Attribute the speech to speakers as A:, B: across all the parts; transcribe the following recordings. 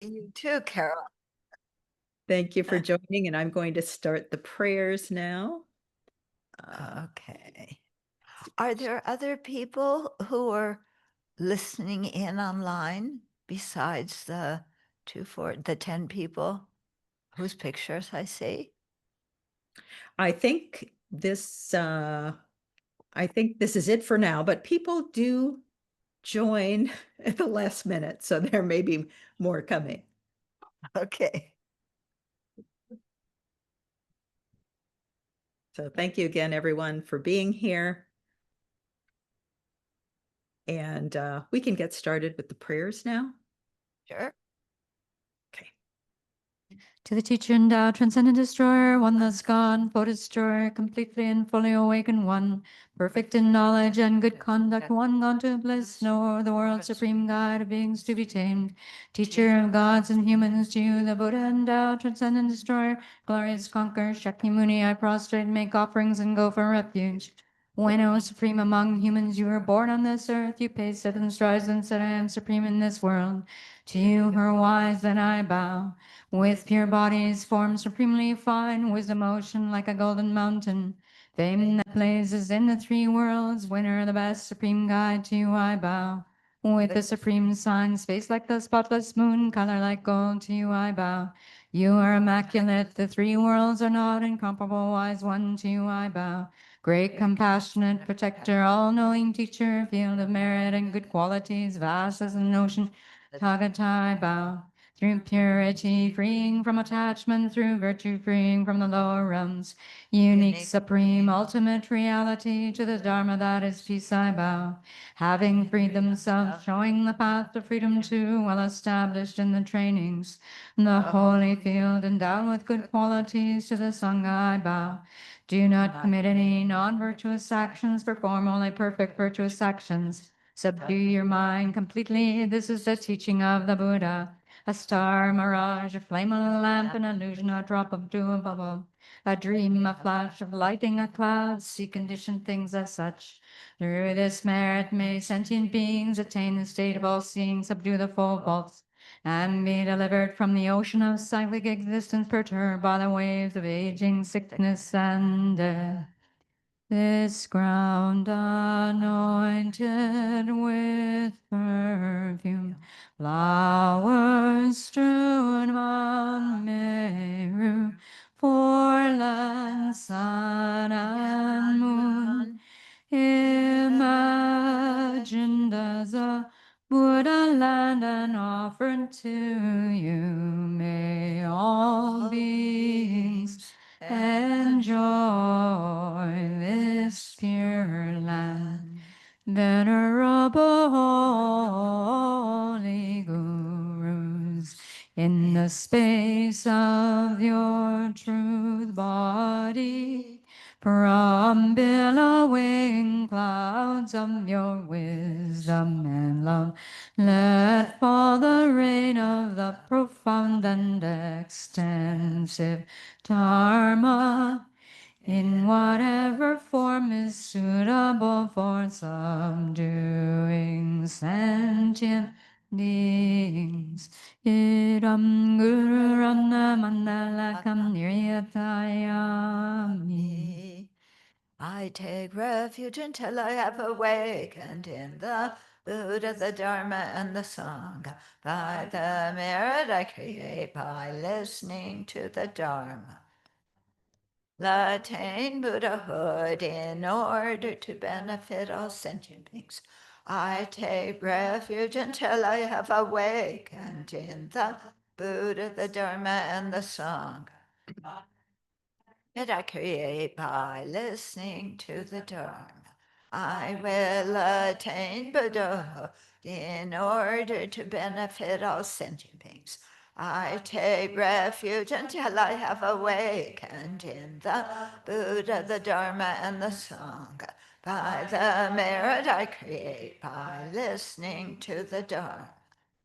A: You too, Carol.
B: Thank you for joining, and I'm going to start the prayers now.
A: Okay. Are there other people who are listening in online besides the 10 people whose pictures I see?
B: I think this is it for now, but people do join at the last minute, so there may be more coming.
A: Okay.
B: So thank you again, everyone, for being here. And we can get started with the prayers now.
A: Sure.
B: Okay.
C: To the teacher endowed, transcendent destroyer, one thus gone, foe destroyer, completely and fully awakened one, perfect in knowledge and good conduct, one gone to bliss, nor the world's supreme guide of beings to be tamed, teacher of gods and humans, to you, the Buddha endowed, transcendent destroyer, glorious conqueror, Shakyamuni, I prostrate, make offerings and go for refuge. When, O supreme among humans, you were born on this earth, you paced 7 strides and said, I am supreme in this world. To you, her wise, then I bow. With pure bodies, form supremely fine, wisdom ocean like a golden mountain, fame that blazes in the 3 worlds, winner the best, supreme guide, to you I bow. With the supreme sign, space like the spotless moon, color like gold, to you I bow. You are immaculate, the 3 worlds are not incomparable, wise one, to you I bow. Great, compassionate, protector, all-knowing teacher, field of merit and good qualities, vast as an ocean, Tathagata I bow. Through purity, freeing from attachment, through virtue, freeing from the lower realms, unique, supreme, ultimate reality, to the Dharma that is peace I bow. Having freed themselves, showing the path to freedom too, well established in the trainings, the holy field endowed with good qualities, to the Sangha I bow. Do not commit any non-virtuous actions, perform only perfect virtuous actions. Subdue your mind completely, this is the teaching of the Buddha. A star, a mirage, a flame on a lamp, an illusion, a drop of dew, a bubble, a dream, a flash of lighting, a cloud, see conditioned things as such. Through this merit may sentient beings attain the state of all-seeing, subdue the full faults, and be delivered from the ocean of cyclic existence perturbed by the waves of aging, sickness, and death. This ground anointed with perfume, flowers strewn on Meru, foreland, sun and moon, imagined as a Buddha land and offered to you, may all beings enjoy this pure land. Venerable holy gurus, in the space of your truth body, from billowing clouds of your wisdom and love, let fall the rain of the profound and extensive Dharma, in whatever form is suitable for subduing sentient beings. Idam guru ramna mandalakam niryatayami.
A: I take refuge until I have awakened in the Buddha, the Dharma, and the Sangha, by the merit I create by listening to the Dharma. Attain Buddhahood in order to benefit all sentient beings. I take refuge until I have awakened in the Buddha, the Dharma, and the Sangha. That I create by listening to the Dharma. I will attain Buddhahood in order to benefit all sentient beings. I take refuge until I have awakened in the Buddha, the Dharma, and the Sangha, by the merit I create by listening to the Dharma.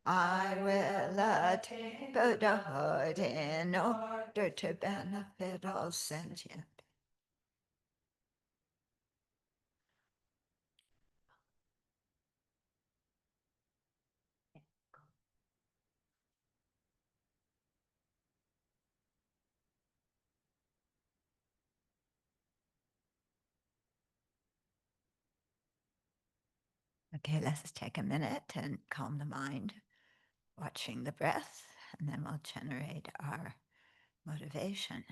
A: I will attain Buddhahood in order to benefit all sentient. Okay, let's take a minute and calm the mind, watching the breath, and then we'll generate our motivation.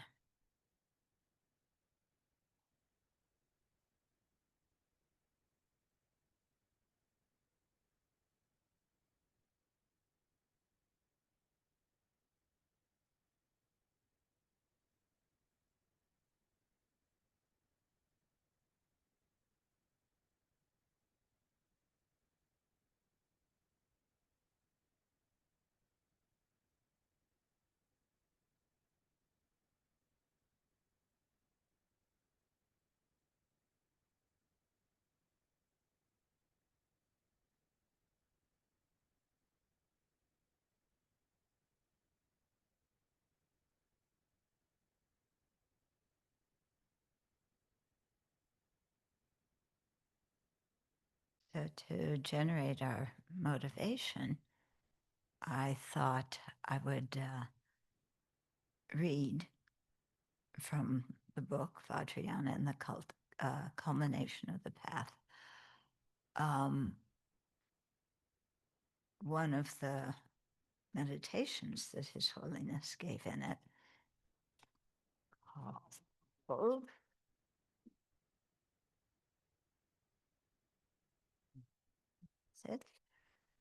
A: So to generate our motivation, I thought I would read from the book Vajrayana and the Culmination of the Path. One of the meditations that His Holiness gave in it called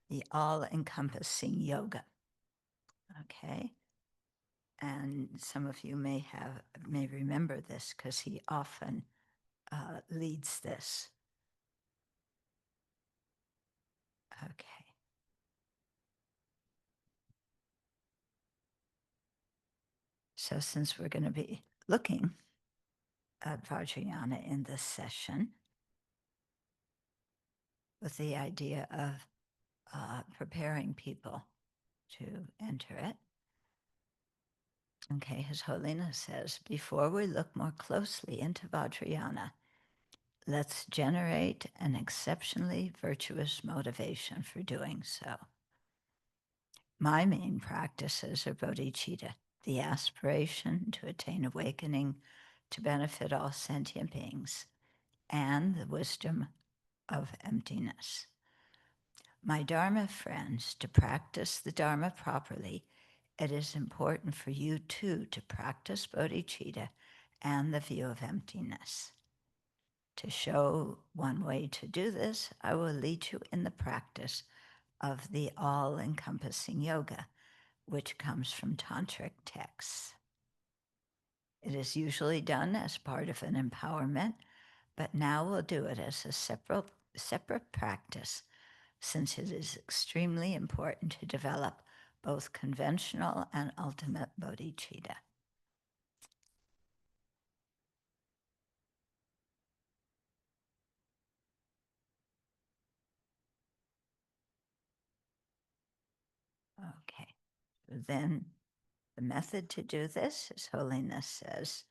A: the all-encompassing yoga. Okay, and some of you may remember this because he often leads this. Okay. So since we're going to be looking at Vajrayana in this session with the idea of preparing people to enter it, okay, His Holiness says, before we look more closely into Vajrayana, let's generate an exceptionally virtuous motivation for doing so. My main practices are bodhicitta, the aspiration to attain awakening to benefit all sentient beings, and the wisdom of emptiness. My Dharma friends, to practice the Dharma properly, it is important for you too to practice bodhicitta and the view of emptiness. To show one way to do this, I will lead you in the practice of the all-encompassing yoga, which comes from tantric texts. It is usually done as part of an empowerment, but now we'll do it as a separate practice, since it is extremely important to develop both conventional and ultimate bodhicitta. Okay, then the method to do this, His Holiness says,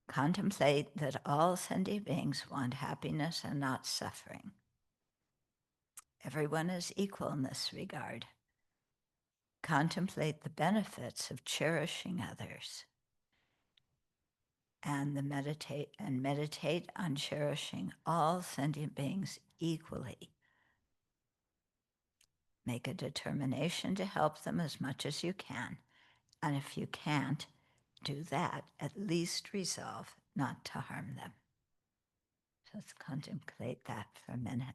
A: contemplate that all sentient beings want happiness and not suffering. Everyone is equal in this regard. Contemplate the benefits of cherishing others and meditate on cherishing all sentient beings equally. Make a determination to help them as much as you can, and if you can't do that, at least resolve not to harm them. So let's contemplate that for a minute.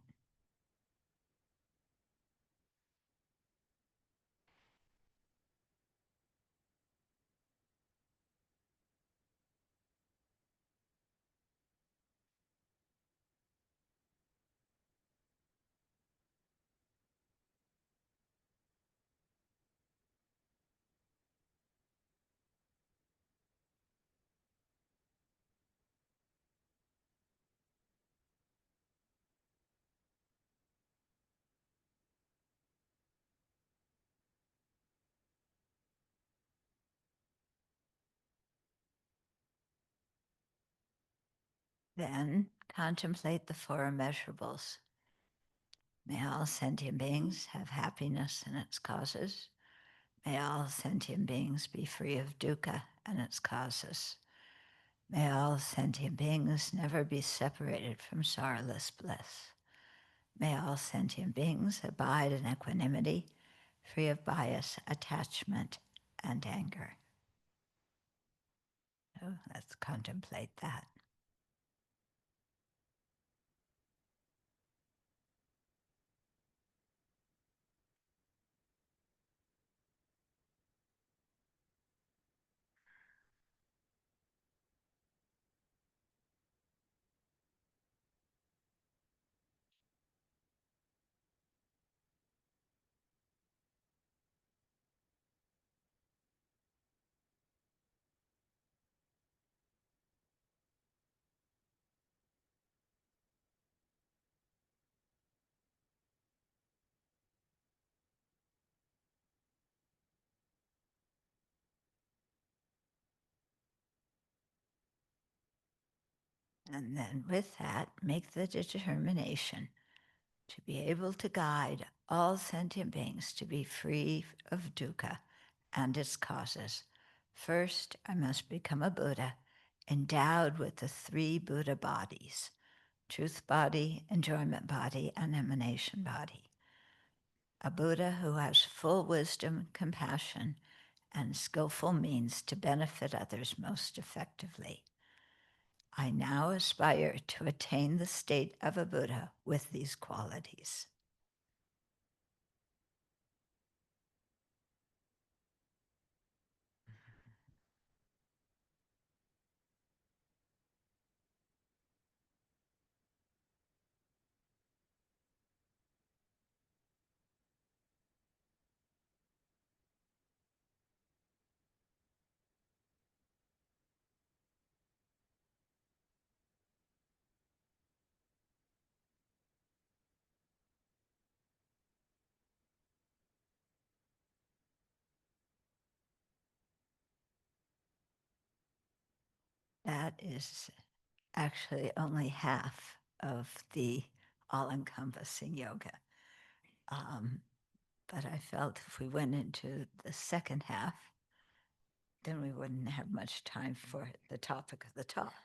A: Then contemplate the four immeasurables. May all sentient beings have happiness and its causes. May all sentient beings be free of dukkha and its causes. May all sentient beings never be separated from sorrowless bliss. May all sentient beings abide in equanimity, free of bias, attachment, and anger. So let's contemplate that. And then with that, make the determination to be able to guide all sentient beings to be free of dukkha and its causes. First, I must become a Buddha, endowed with the three Buddha bodies: truth body, enjoyment body, and emanation body. A Buddha who has full wisdom, compassion, and skillful means to benefit others most effectively. I now aspire to attain the state of a Buddha with these qualities. That is actually only half of the all-encompassing yoga. But I felt if we went into the second half, then we wouldn't have much time for the topic of the talk.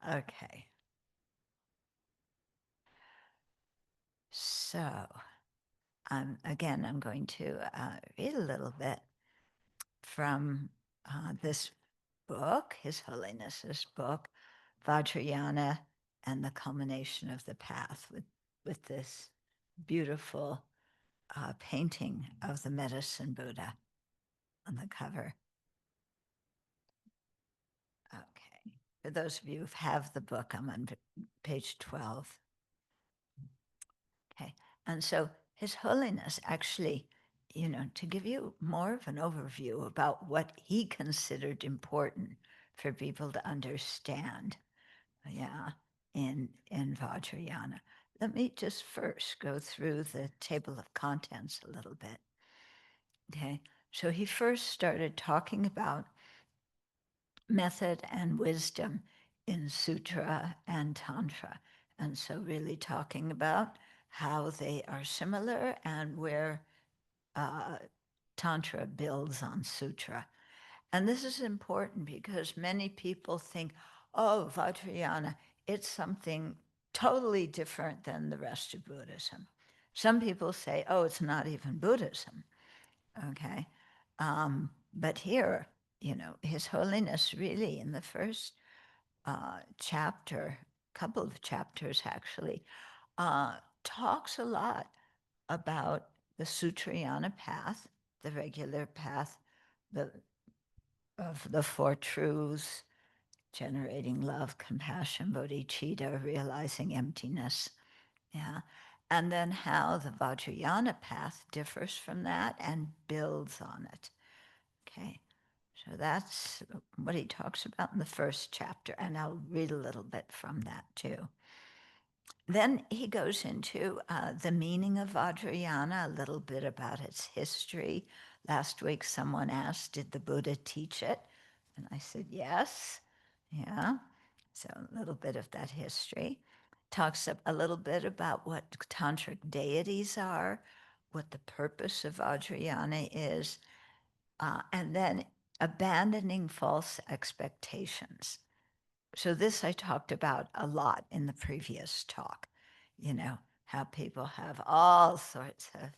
A: Okay. So, again, I'm going to read a little bit from this book, His Holiness's book, Vajrayana and the Culmination of the Path, with this beautiful painting of the medicine Buddha on the cover. Okay. For those of you who have the book, I'm on page 12. Okay. And so His Holiness actually, to give you more of an overview about what he considered important for people to understand, in Vajrayana. Let me just first go through the table of contents a little bit. Okay. So he first started talking about method and wisdom in Sutra and Tantra. And so really talking about how they are similar and where Tantra builds on Sutra. And this is important because many people think, oh, Vajrayana, it's something totally different than the rest of Buddhism. Some people say, oh, it's not even Buddhism, okay? But here, His Holiness really in the first chapter, couple of chapters actually, talks a lot about the Sutrayana path, the regular path, of the Four Truths, generating love, compassion, bodhicitta, realizing emptiness. Yeah. And then how the Vajrayana path differs from that and builds on it. Okay. So that's what he talks about in the first chapter, and I'll read a little bit from that too. Then he goes into the meaning of Vajrayana, a little bit about its history. Last week, someone asked, did the Buddha teach it? And I said, yes. Yeah. So a little bit of that history. Talks a little bit about what tantric deities are, what the purpose of Vajrayana is. And then abandoning false expectations. So this I talked about a lot in the previous talk, how people have all sorts of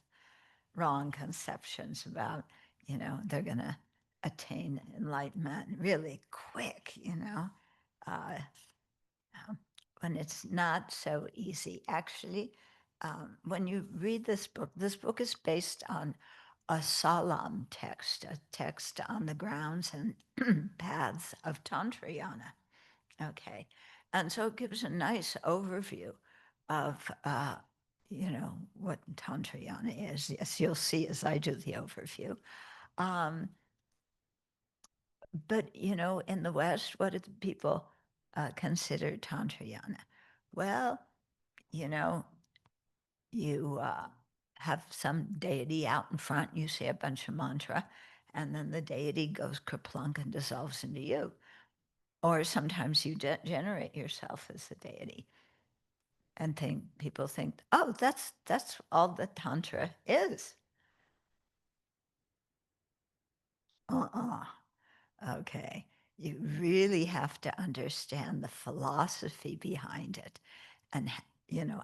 A: wrong conceptions about, they're going to attain enlightenment really quick, uh, when it's not so easy. Actually, when you read this book is based on a salam text, a text on the grounds and paths of Tantrayana. Okay. And so it gives a nice overview of, what Tantrayana is. Yes, you'll see as I do the overview. But, in the West, what do people consider Tantrayana? Well, you have some deity out in front, you say a bunch of mantra, and then the deity goes kerplunk and dissolves into you. Or sometimes you generate yourself as a deity. And people think, oh, that's all that Tantra is. Okay. You really have to understand the philosophy behind it, and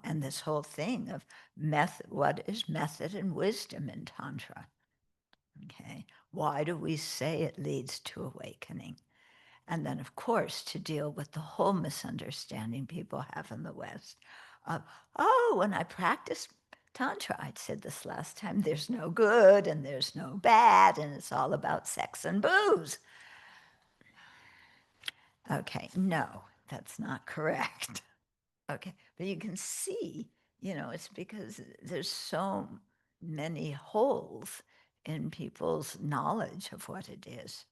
A: and this whole thing of method. What is method and wisdom in Tantra? Okay. Why do we say it leads to awakening? And then, of course, to deal with the whole misunderstanding people have in the West of, oh, when I practice Tantra, I said this last time, there's no good and there's no bad, and it's all about sex and booze. Okay, no, that's not correct. Okay, but you can see, it's because there's so many holes in people's knowledge of what it is.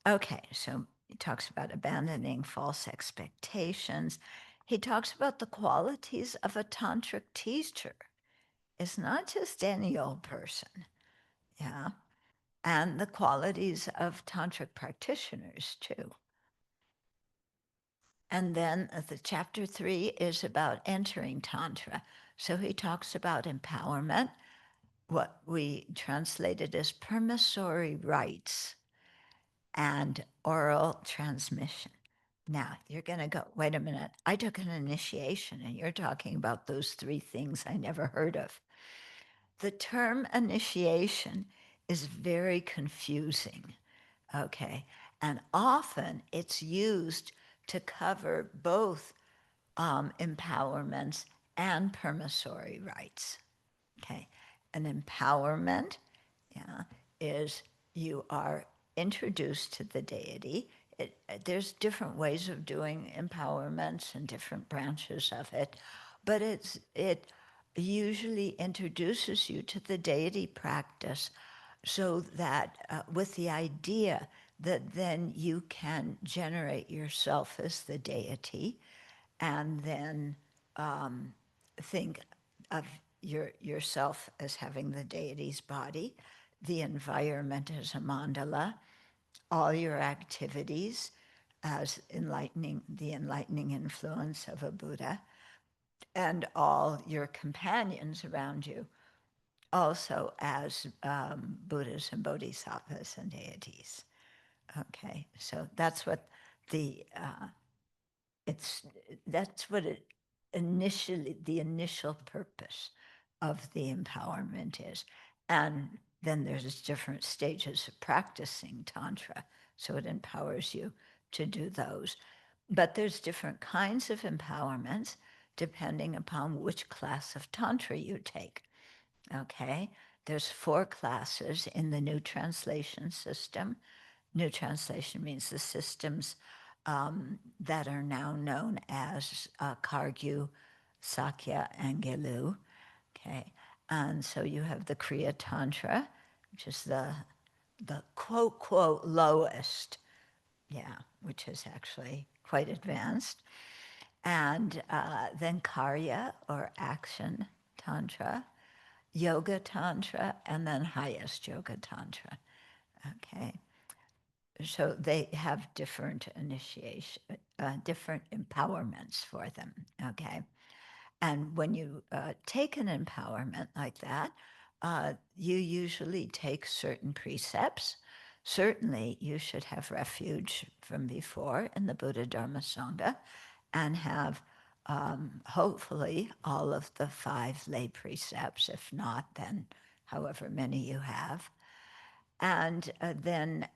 A: Okay, so he talks about abandoning false expectations. He talks about the qualities of a tantric teacher. It's not just any old person, yeah, and the qualities of tantric practitioners too. And then the chapter 3 is about entering Tantra. So he talks about empowerment, what we translated as permissory rights, and oral transmission. Now, you're going to go, wait a minute, I took an initiation and you're talking about those 3 things I never heard of. The term initiation is very confusing, okay? And often it's used to cover both empowerments and permissory rights, okay? An empowerment, yeah, is you are introduced to the deity. There's different ways of doing empowerments and different branches of it, but it usually introduces you to the deity practice so that with the idea that then you can generate yourself as the deity and then think of yourself as having the deity's body, the environment as a mandala, all your activities as the enlightening influence of a Buddha, and all your companions around you also as Buddhas and Bodhisattvas and deities. Okay, so that's what the that's what it the initial purpose of the empowerment is. And then there's different stages of practicing Tantra, so it empowers you to do those. But there's different kinds of empowerments depending upon which class of Tantra you take. Okay, there's 4 classes in the New Translation System. New Translation means the systems that are now known as Kagyu, Sakya, and Gelu. Okay, and so you have the Kriya Tantra, which is the quote quote lowest, yeah, which is actually quite advanced, and then Karya or Action Tantra, Yoga Tantra, and then highest Yoga Tantra. Okay. So they have different initiation, different empowerments for them, okay? And when you take an empowerment like that, you usually take certain precepts. certainly you should have refuge from before in the Buddha Dharma Sangha and have hopefully all of the 5 lay precepts. If not, then however many you have. And then,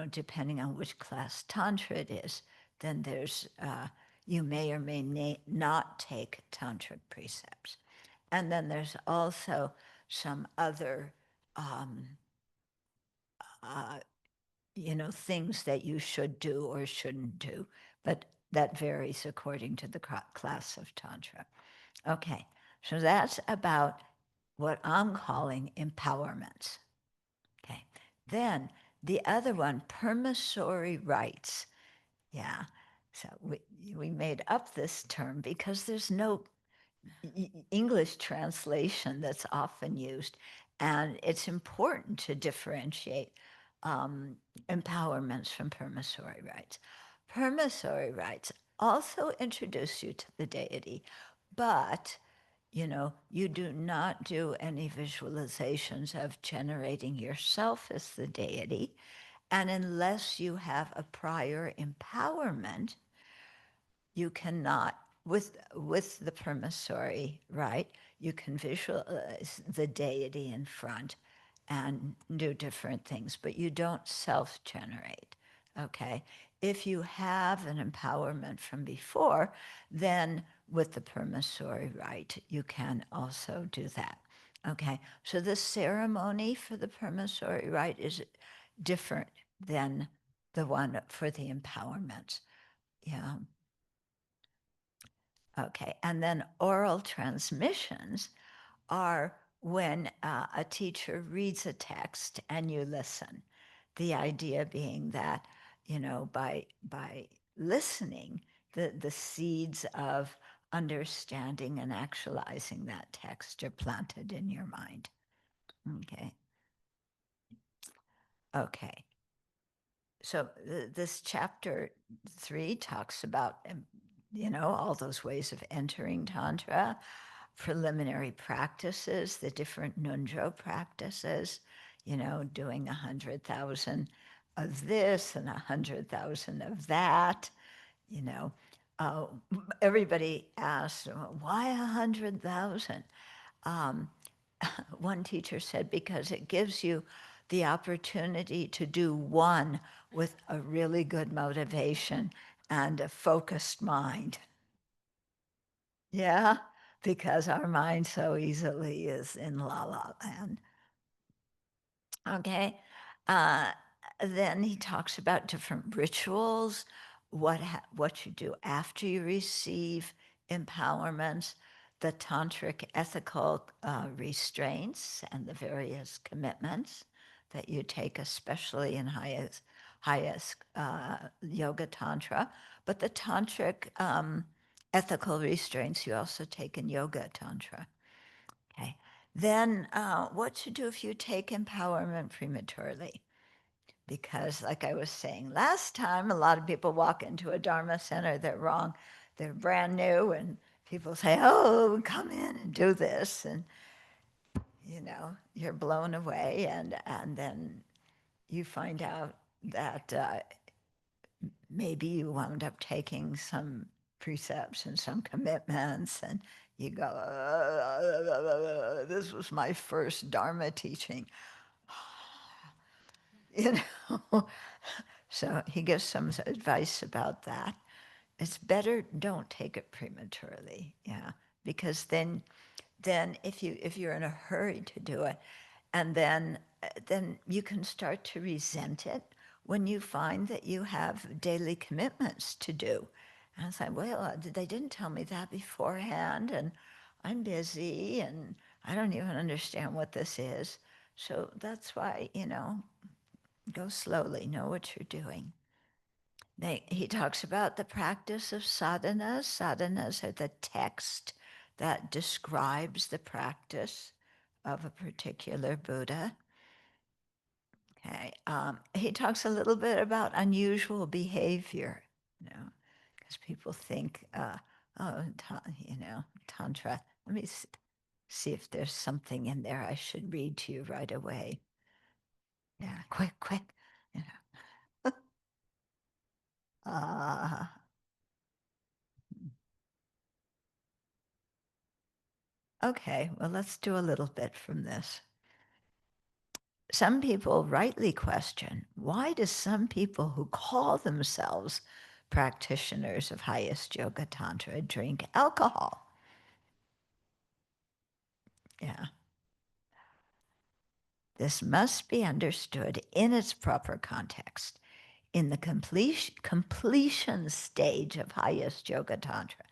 A: depending on which class Tantra it is, then there's, you may or may not take Tantric precepts. And then there's also some other, things that you should do or shouldn't do, but that varies according to the class of Tantra. Okay, so that's about what I'm calling empowerments. Okay, then the other one, permissory rights. Yeah, so we made up this term because there's no English translation that's often used, and it's important to differentiate empowerments from permissory rights. Permissory rights also introduce you to the deity, but you do not do any visualizations of generating yourself as the deity, and unless you have a prior empowerment, you cannot, with the permissory right, you can visualize the deity in front and do different things, but you don't self-generate, okay? If you have an empowerment from before, then with the permissory right, you can also do that, okay? So the ceremony for the permissory right is different than the one for the empowerments, yeah. Okay, and then oral transmissions are when a teacher reads a text and you listen. The idea being that, by listening, the seeds of understanding and actualizing that text are planted in your mind. Okay. Okay. So this chapter 3 talks about, all those ways of entering Tantra, preliminary practices, the different Nunjo practices, doing 100,000 of this and 100,000 of that, uh, everybody asks, why 100,000? One teacher said, because it gives you the opportunity to do one with a really good motivation and a focused mind. Yeah, because our mind so easily is in la la land. Okay. Uh, then he talks about different rituals, what you do after you receive empowerments, the tantric ethical restraints and the various commitments that you take, especially in highest yoga tantra, but the tantric ethical restraints you also take in yoga tantra. Okay. Then what to do if you take empowerment prematurely? Because like I was saying last time, a lot of people walk into a Dharma center, they're wrong, they're brand new, and people say, oh, come in and do this. And, you're blown away. And then you find out that maybe you wound up taking some precepts and some commitments, and you go, this was my first Dharma teaching. So he gives some advice about that. It's better don't take it prematurely, yeah, because then if you're in a hurry to do it, and then you can start to resent it when you find that you have daily commitments to do. And it's like, well, they didn't tell me that beforehand, and I'm busy, and I don't even understand what this is. So that's why, go slowly, know what you're doing. He talks about the practice of sadhanas. Sadhanas are the text that describes the practice of a particular Buddha. Okay. He talks a little bit about unusual behavior, because people think, Tantra. Let me see if there's something in there I should read to you right away. Yeah, quick. You know. uh, okay, well, let's do a little bit from this. Some people rightly question, why do some people who call themselves practitioners of highest yoga tantra drink alcohol? Yeah. This must be understood in its proper context. In the completion stage of highest yoga tantra,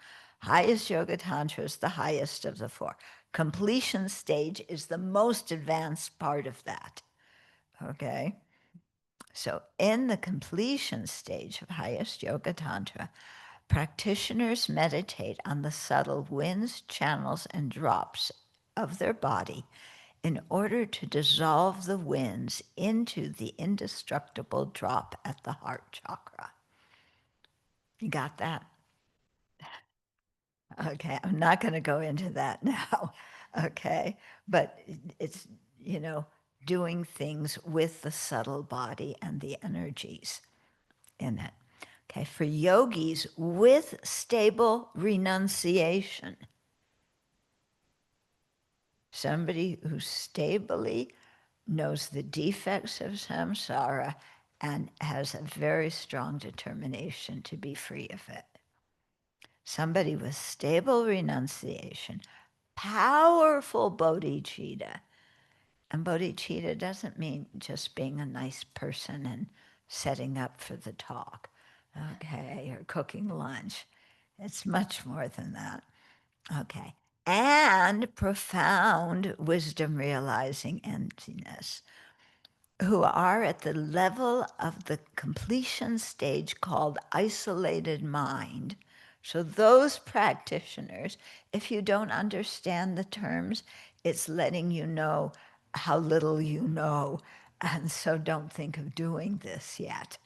A: highest yoga tantra is the highest of the four. Completion stage is the most advanced part of that. Okay? So in the completion stage of highest yoga tantra, practitioners meditate on the subtle winds, channels, and drops of their body in order to dissolve the winds into the indestructible drop at the heart chakra. You got that? Okay, I'm not going to go into that now. Okay, but it's, doing things with the subtle body and the energies in it. Okay, for yogis with stable renunciation, somebody who stably knows the defects of samsara and has a very strong determination to be free of it. Somebody with stable renunciation, powerful bodhicitta. And bodhicitta doesn't mean just being a nice person and setting up for the talk, okay, or cooking lunch. It's much more than that. Okay. And profound wisdom realizing emptiness, who are at the level of the completion stage called isolated mind. So those practitioners, if you don't understand the terms, it's letting you know how little you know. And so don't think of doing this yet,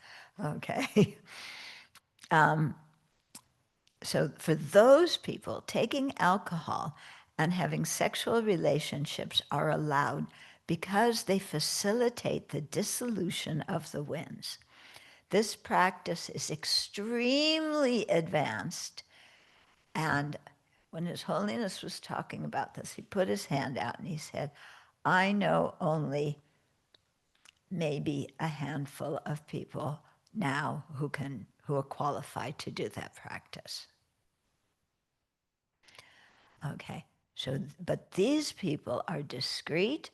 A: okay? So for those people, taking alcohol and having sexual relationships are allowed because they facilitate the dissolution of the winds. This practice is extremely advanced. And when His Holiness was talking about this, he put his hand out and he said, I know only maybe a handful of people now who are qualified to do that practice. Okay, so, but these people are discreet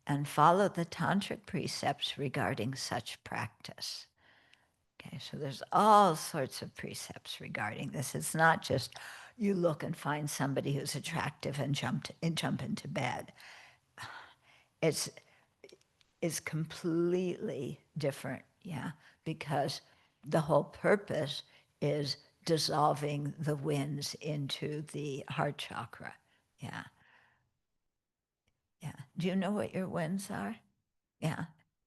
A: and follow the tantric precepts regarding such practice. Okay, so there's all sorts of precepts regarding this. It's not just you look and find somebody who's attractive and jump into bed. It's completely different, yeah, because the whole purpose is dissolving the winds into the heart chakra. Yeah. Yeah. Do you know what your winds are? Yeah.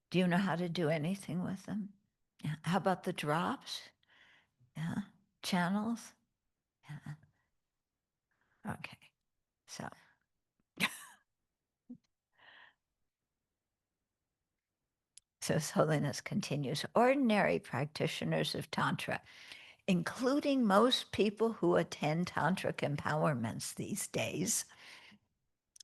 A: Do you know how to do anything with them? Yeah. How about the drops? Yeah. Channels? Yeah. Okay. So, His Holiness continues, ordinary practitioners of Tantra, including most people who attend tantric empowerments these days,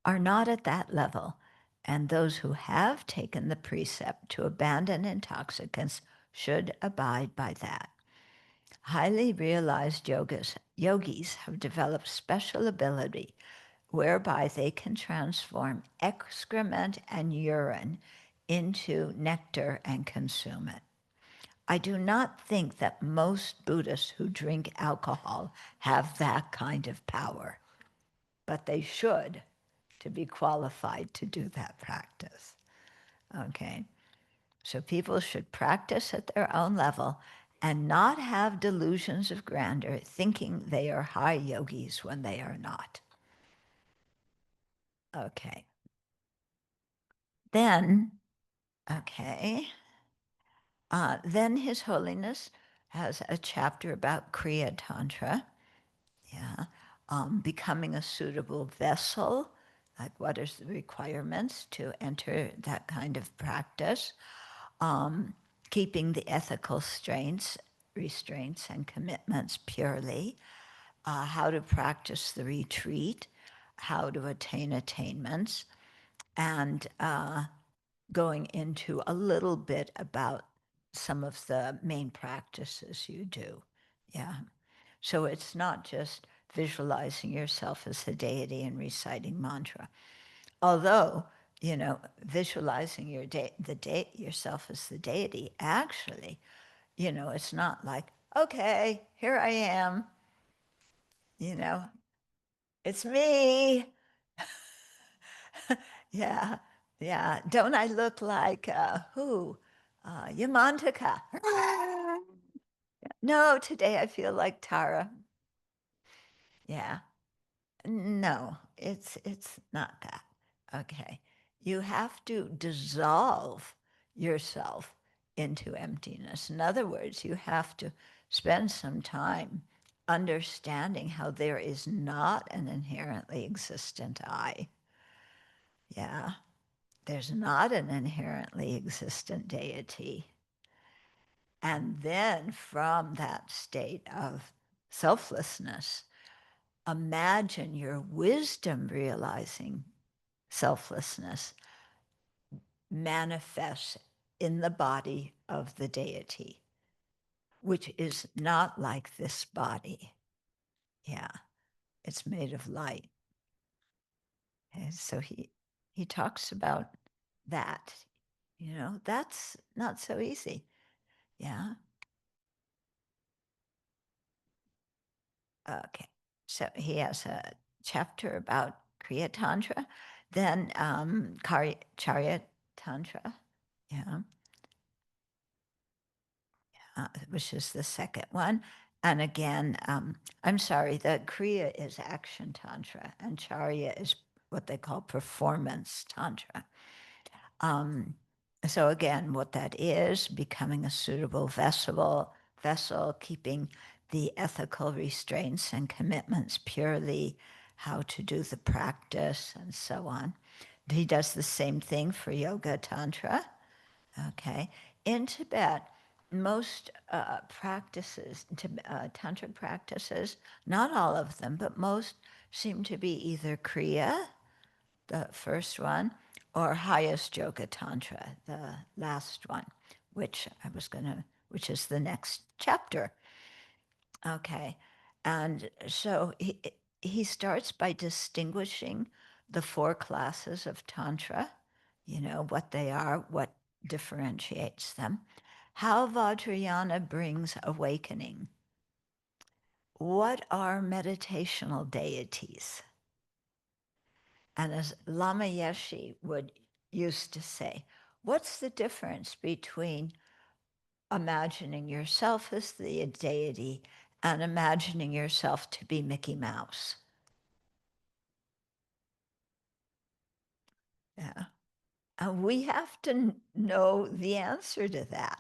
A: are not at that level, and those who have taken the precept to abandon intoxicants should abide by that. Highly realized yogis have developed special ability whereby they can transform excrement and urine into nectar and consume it. I do not think that most Buddhists who drink alcohol have that kind of power, but they should to be qualified to do that practice. Okay? So people should practice at their own level and not have delusions of grandeur, thinking they are high yogis when they are not. Okay. Then, then His Holiness has a chapter about Kriya Tantra, yeah, becoming a suitable vessel, like what is the requirements to enter that kind of practice. keeping the ethical restraints and commitments purely, how to practice the retreat, how to attain attainments, and going into a little bit about some of the main practices you do. Yeah. So it's not just visualizing yourself as the deity and reciting mantra. Although, visualizing yourself as the deity, actually, it's not like, okay, here I am, it's me. Yeah, yeah. Don't I look like who? Yamantaka. No, today I feel like Tara. Yeah. No, it's not that. Okay. You have to dissolve yourself into emptiness. In other words, you have to spend some time understanding how there is not an inherently existent I. Yeah. There's not an inherently existent deity. And then from that state of selflessness, imagine your wisdom realizing selflessness manifests in the body of the deity, which is not like this body. Yeah, it's made of light. And so he talks about that. That's not so easy. Yeah. Okay. So he has a chapter about Kriya Tantra, then Charya Tantra. Yeah. Which is the second one. And again, I'm sorry, the Kriya is action Tantra, and Charya is what they call performance Tantra. So again, what that is, becoming a suitable vessel, keeping the ethical restraints and commitments purely, how to do the practice, and so on. He does the same thing for Yoga Tantra. Okay. In Tibet, most practices, Tantra practices, not all of them, but most seem to be either Kriya, the first one, or highest Yoga Tantra, the last one, which which is the next chapter. Okay. And so he starts by distinguishing the four classes of Tantra, what they are, what differentiates them, how Vajrayana brings awakening, what are meditational deities. And as Lama Yeshe used to say, what's the difference between imagining yourself as the deity and imagining yourself to be Mickey Mouse? Yeah. And we have to know the answer to that.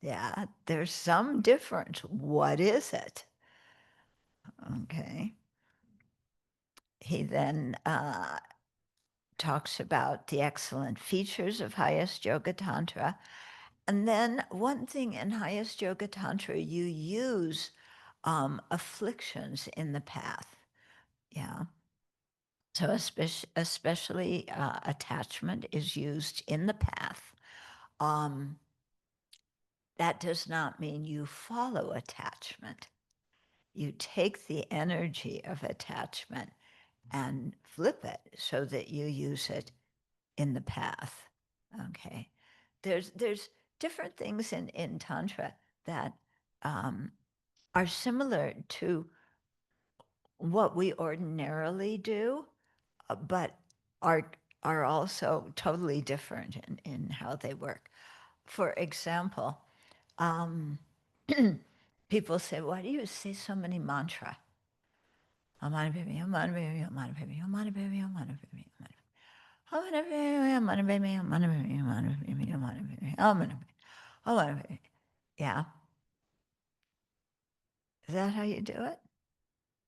A: Yeah, there's some difference. What is it? Okay. He then talks about the excellent features of highest Yoga Tantra. And then one thing in highest Yoga Tantra, you use afflictions in the path. Yeah. So especially attachment is used in the path. That does not mean you follow attachment. You take the energy of attachment and flip it so that you use it in the path. Okay. There's different things in Tantra that are similar to what we ordinarily do, but are also totally different in how they work. For example, people say, why do you say so many mantra? Amana baby, amana baby, amana baby, amana baby, amana baby, amana baby, amana baby, amana baby, amana baby, amana baby, amana baby. Yeah. Is that how you do it?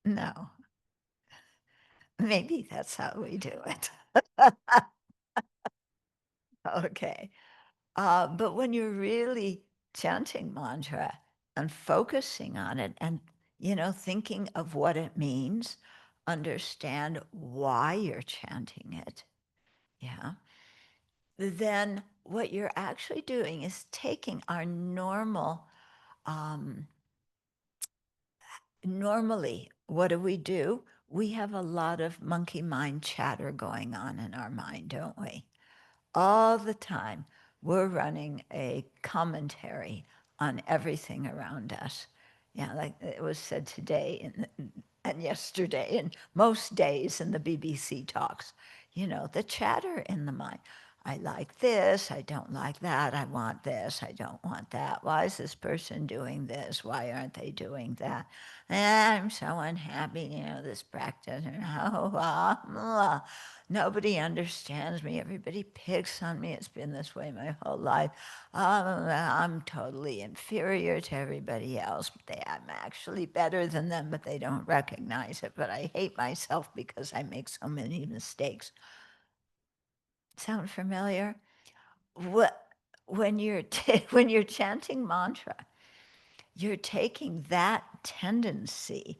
A: No. Maybe that's how we do it. Okay. But when you're really chanting mantra and focusing on it and, thinking of what it means, understand why you're chanting it, yeah, then what you're actually doing is taking our normally, what do? We have a lot of monkey mind chatter going on in our mind, don't we? All the time, we're running a commentary on everything around us. Yeah, like it was said today and yesterday and most days in the BBC talks, the chatter in the mind. I like this, I don't like that, I want this, I don't want that. Why is this person doing this? Why aren't they doing that? I'm so unhappy, this practice. Nobody understands me. Everybody picks on me. It's been this way my whole life. I'm totally inferior to everybody else. I'm actually better than them, but they don't recognize it. But I hate myself because I make so many mistakes. Sound familiar? When you're chanting mantra, you're taking that tendency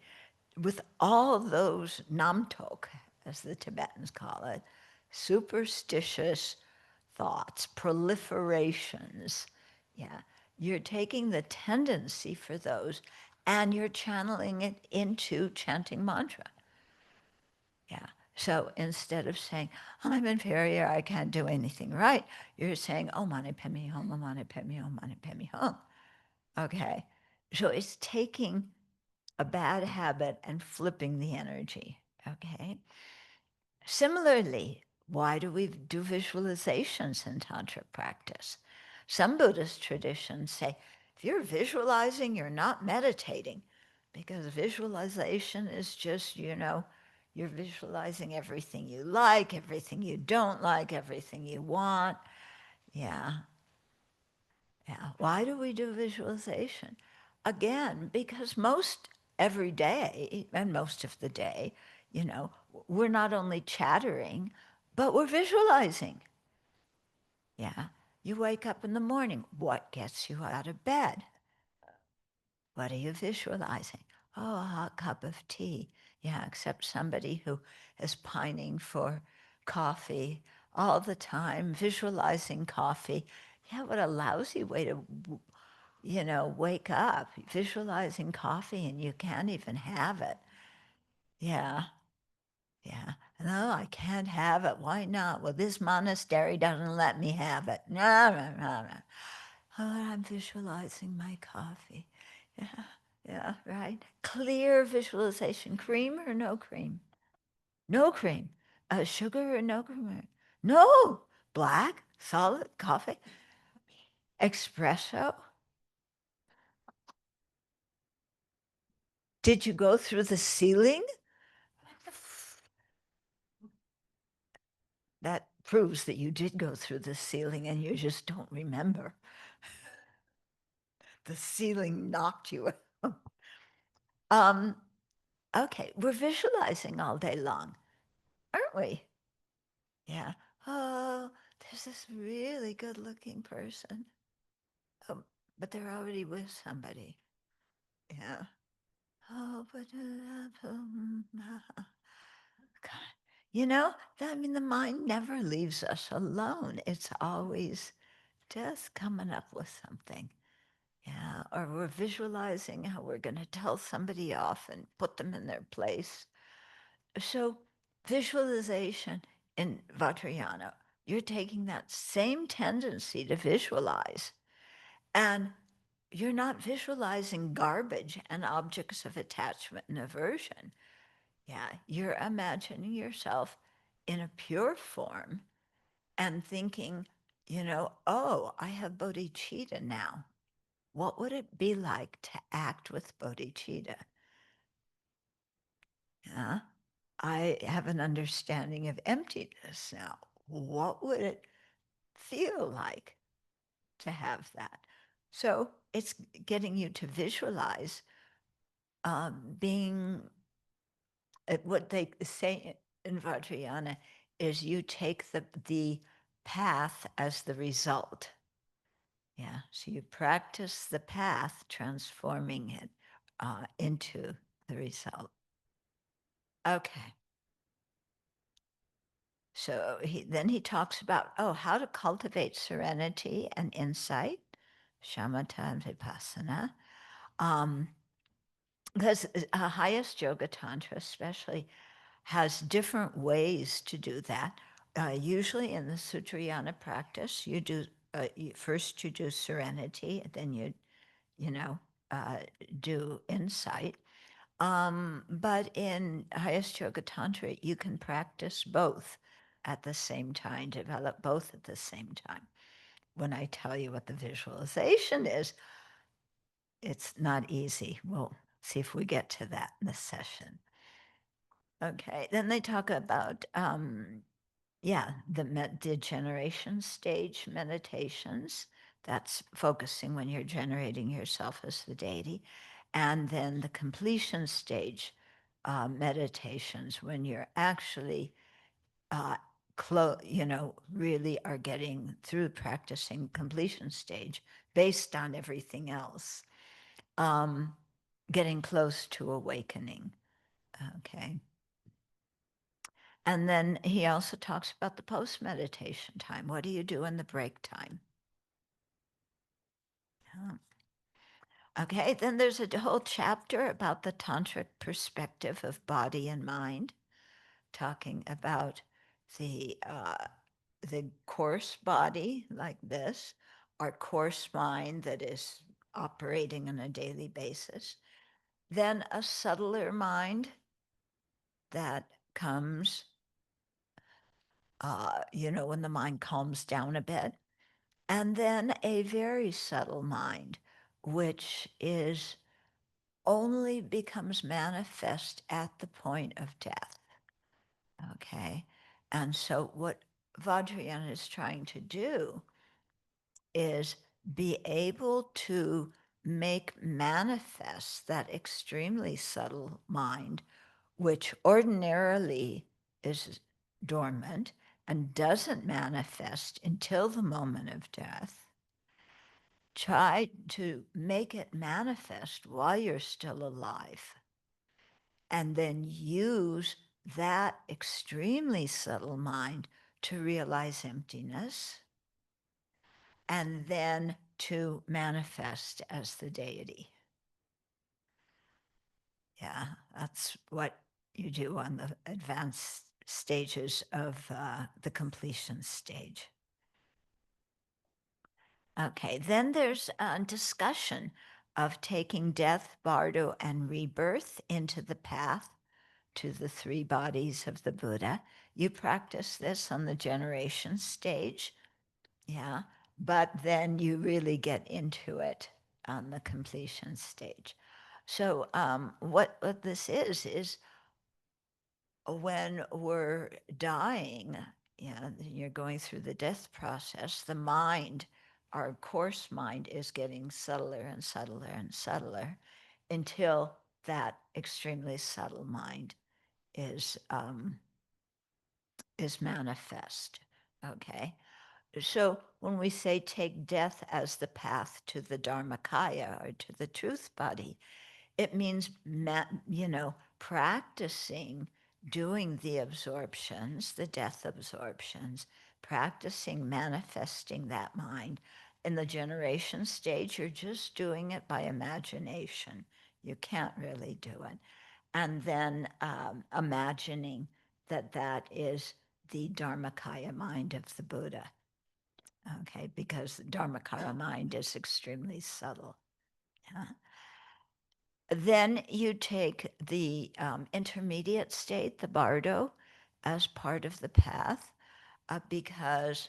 A: with all those namtok, as the Tibetans call it, superstitious thoughts, proliferations. Yeah, you're taking the tendency for those and you're channeling it into chanting mantra. Yeah. So instead of saying, I'm inferior, I can't do anything right, you're saying, oh, mani padme hum, oh, mani padme hum, mani padme hum. Okay. So it's taking a bad habit and flipping the energy. Okay. Similarly, why do we do visualizations in Tantra practice? Some Buddhist traditions say, if you're visualizing, you're not meditating, because visualization is just, you're visualizing everything you like, everything you don't like, everything you want. Yeah. Yeah. Why do we do visualization? Again, because every day and most of the day, we're not only chattering, but we're visualizing. Yeah. You wake up in the morning. What gets you out of bed? What are you visualizing? Oh, a hot cup of tea. Yeah, except somebody who is pining for coffee all the time, visualizing coffee. Yeah, what a lousy way to wake up, visualizing coffee and you can't even have it. Yeah, yeah. No, I can't have it. Why not? Well, this monastery doesn't let me have it. No, no, no, no. Oh, I'm visualizing my coffee. Yeah, yeah, right. Clear visualization. Cream or no cream? No cream. Sugar or no cream? No. Black, solid coffee. Espresso. Did you go through the ceiling? That proves that you did go through the ceiling and you just don't remember. The ceiling knocked you out. Okay, we're visualizing all day long, aren't we? Yeah. Oh, there's this really good looking person. But they're already with somebody. Yeah. Oh, but God. The mind never leaves us alone. It's always just coming up with something. Yeah, or we're visualizing how we're going to tell somebody off and put them in their place. So visualization in Vajrayana, you're taking that same tendency to visualize, and you're not visualizing garbage and objects of attachment and aversion. Yeah, you're imagining yourself in a pure form and thinking, oh, I have bodhicitta now. What would it be like to act with bodhicitta? Yeah, I have an understanding of emptiness now. What would it feel like to have that? So it's getting you to visualize being what they say in Vajrayana is you take the path as the result. Yeah, so you practice the path, transforming it into the result. Okay. So then he talks about, how to cultivate serenity and insight, shamatha and vipassana. Because highest yoga tantra especially has different ways to do that. Usually in the Sutrayana practice, you do first you do serenity, and then you know do insight. But in highest yoga tantra, you can practice both at the same time, develop both at the same time. When I tell you what the visualization is, it's not easy. We'll see if we get to that in this session. Okay, then they talk about, the degeneration stage meditations. That's focusing when you're generating yourself as the deity. And then the completion stage meditations, when you're actually, really are getting through practicing completion stage based on everything else, getting close to awakening. Okay. And then he also talks about the post-meditation time. What do you do in the break time? Okay, then there's a whole chapter about the tantric perspective of body and mind, talking about the coarse body like this, our coarse mind that is operating on a daily basis, then a subtler mind that comes, when the mind calms down a bit, and then a very subtle mind, which is only becomes manifest at the point of death. Okay. And so what Vajrayana is trying to do is be able to make manifest that extremely subtle mind, which ordinarily is dormant and doesn't manifest until the moment of death. Try to make it manifest while you're still alive, and then use that extremely subtle mind to realize emptiness and then to manifest as the deity. Yeah, that's what you do on the advanced stages of the completion stage. Okay, then there's a discussion of taking death, bardo, and rebirth into the path to the three bodies of the Buddha. You practice this on the generation stage, yeah, but then you really get into it on the completion stage. So what this is when we're dying, you're going through the death process, the mind, our coarse mind, is getting subtler and subtler and subtler until that extremely subtle mind is manifest. Okay. So when we say take death as the path to the Dharmakaya or to the truth body, it means, practicing doing the absorptions, the death absorptions, practicing manifesting that mind. In the generation stage, you're just doing it by imagination. You can't really do it. And then imagining that is the Dharmakaya mind of the Buddha. Okay, because the Dharmakaya mind is extremely subtle. Yeah. Then you take the intermediate state, the bardo, as part of the path, because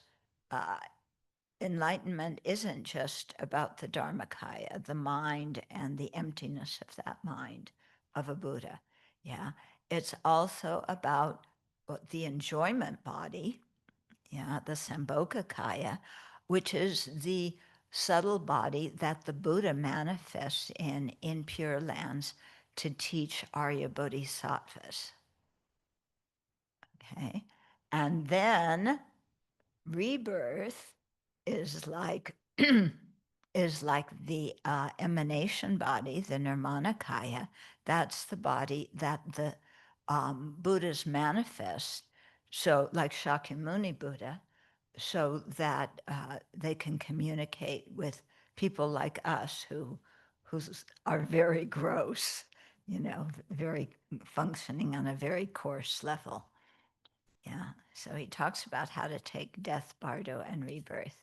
A: enlightenment isn't just about the Dharmakaya, the mind and the emptiness of that mind of a Buddha. Yeah, it's also about the enjoyment body, the Sambhogakaya, which is the subtle body that the Buddha manifests in Pure Lands to teach Arya Bodhisattvas. Okay, and then rebirth is like is like the emanation body, the Nirmanakaya. That's the body that the Buddhas manifest. So like Shakyamuni Buddha, so that they can communicate with people like us who are very gross, very functioning on a very coarse level. Yeah. So he talks about how to take death, bardo, and rebirth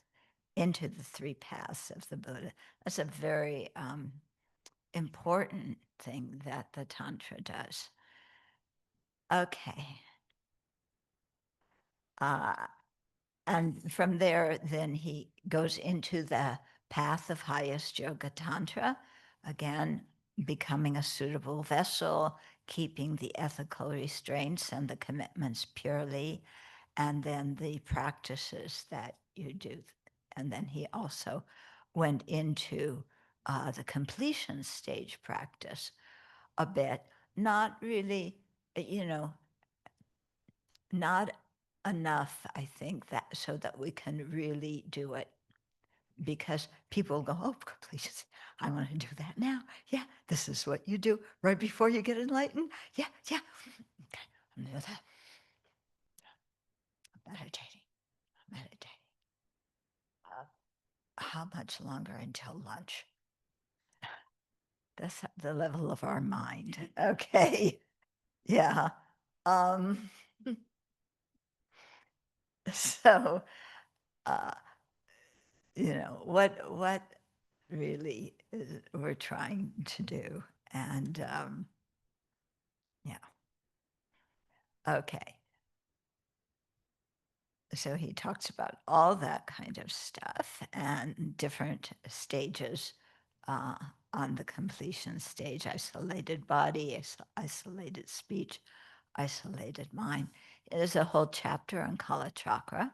A: into the three paths of the Buddha. That's a very important thing that the Tantra does. Okay. And from there, then he goes into the path of highest yoga tantra, again, becoming a suitable vessel, keeping the ethical restraints and the commitments purely, and then the practices that you do. And then he also went into the completion stage practice a bit, not really, not enough, I think, that so that we can really do it, because people go, oh, please, I want to do that now. Yeah, this is what you do right before you get enlightened. Yeah. Okay, I'm doing that. Meditating. How much longer until lunch? That's the level of our mind. Okay. Yeah. So, what really we're trying to do. And yeah. Okay. So he talks about all that kind of stuff and different stages on the completion stage: isolated body, isolated speech, isolated mind. There's a whole chapter on Kala Chakra.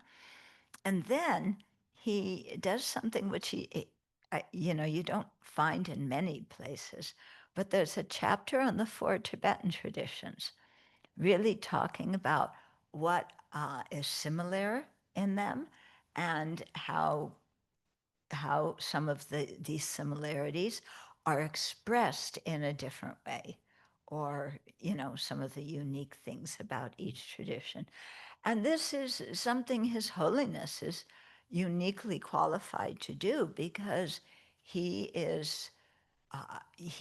A: And then he does something which you don't find in many places, but there's a chapter on the four Tibetan traditions, really talking about what is similar in them and how some of these similarities are expressed in a different way, or some of the unique things about each tradition. And this is something His Holiness is uniquely qualified to do, because he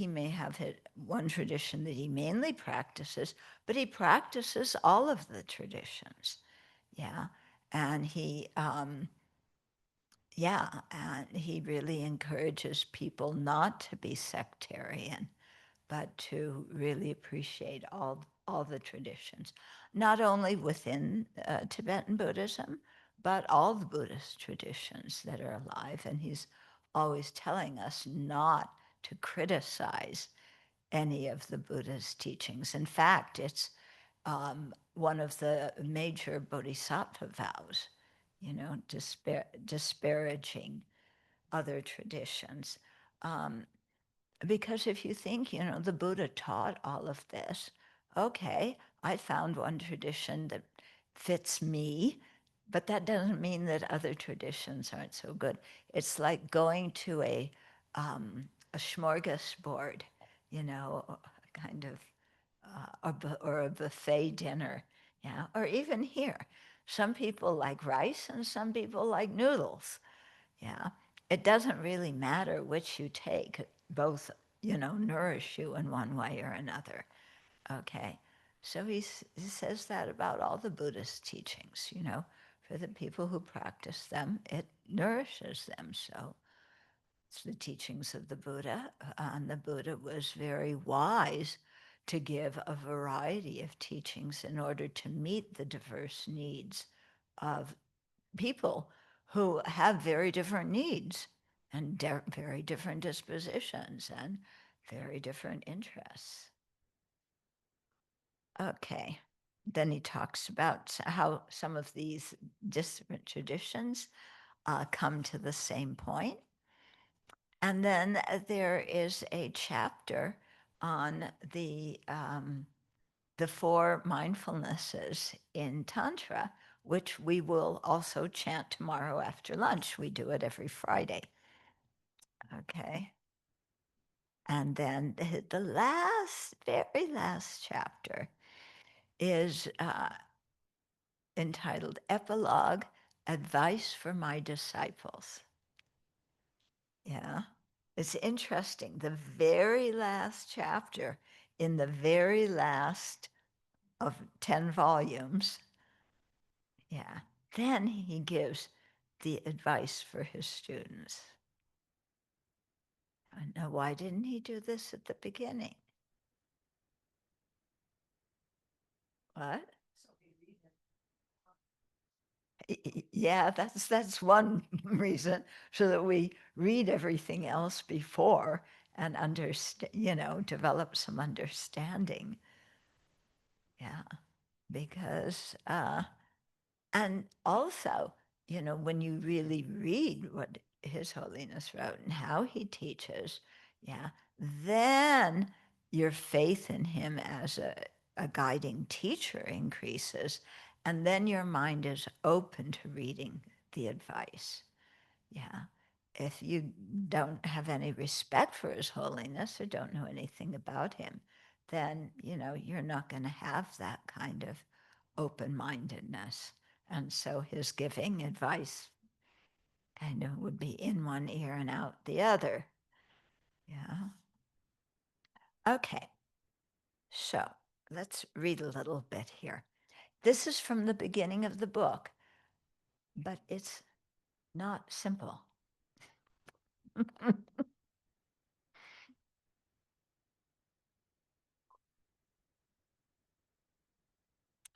A: may have one tradition that he mainly practices, but he practices all of the traditions. Yeah. And and he really encourages people not to be sectarian, but to really appreciate all the traditions, not only within Tibetan Buddhism, but all the Buddhist traditions that are alive. And he's always telling us not to criticize any of the Buddha's teachings. In fact, it's one of the major bodhisattva vows, disparaging other traditions. Because if you think, the Buddha taught all of this, okay, I found one tradition that fits me, but that doesn't mean that other traditions aren't so good. It's like going to a smorgasbord, kind of, or a buffet dinner, yeah, or even here. Some people like rice and some people like noodles. Yeah, it doesn't really matter which you take. Both, nourish you in one way or another. Okay, so he says that about all the Buddhist teachings. For the people who practice them, it nourishes them. So it's the teachings of the Buddha, and the Buddha was very wise to give a variety of teachings in order to meet the diverse needs of people who have very different needs and very different dispositions and very different interests. Okay. Then he talks about how some of these different traditions come to the same point. And then there is a chapter on the four mindfulnesses in Tantra, which we will also chant tomorrow after lunch. We do it every Friday. Okay. And then the very last chapter is entitled Epilogue, Advice for My Disciples. Yeah, it's interesting. The very last chapter in the very last of 10 volumes, yeah, then he gives the advice for his students. Now, why didn't he do this at the beginning? What? Yeah, that's one reason, so that we read everything else before and understand, develop some understanding. Yeah, because and also, when you really read what His Holiness wrote and how he teaches, yeah, then your faith in him as a guiding teacher increases, and then your mind is open to reading the advice. Yeah. If you don't have any respect for His Holiness or don't know anything about him, then, you're not going to have that kind of open-mindedness. And so his giving advice kind of would be in one ear and out the other. Yeah. Okay. So let's read a little bit here. This is from the beginning of the book, but it's not simple.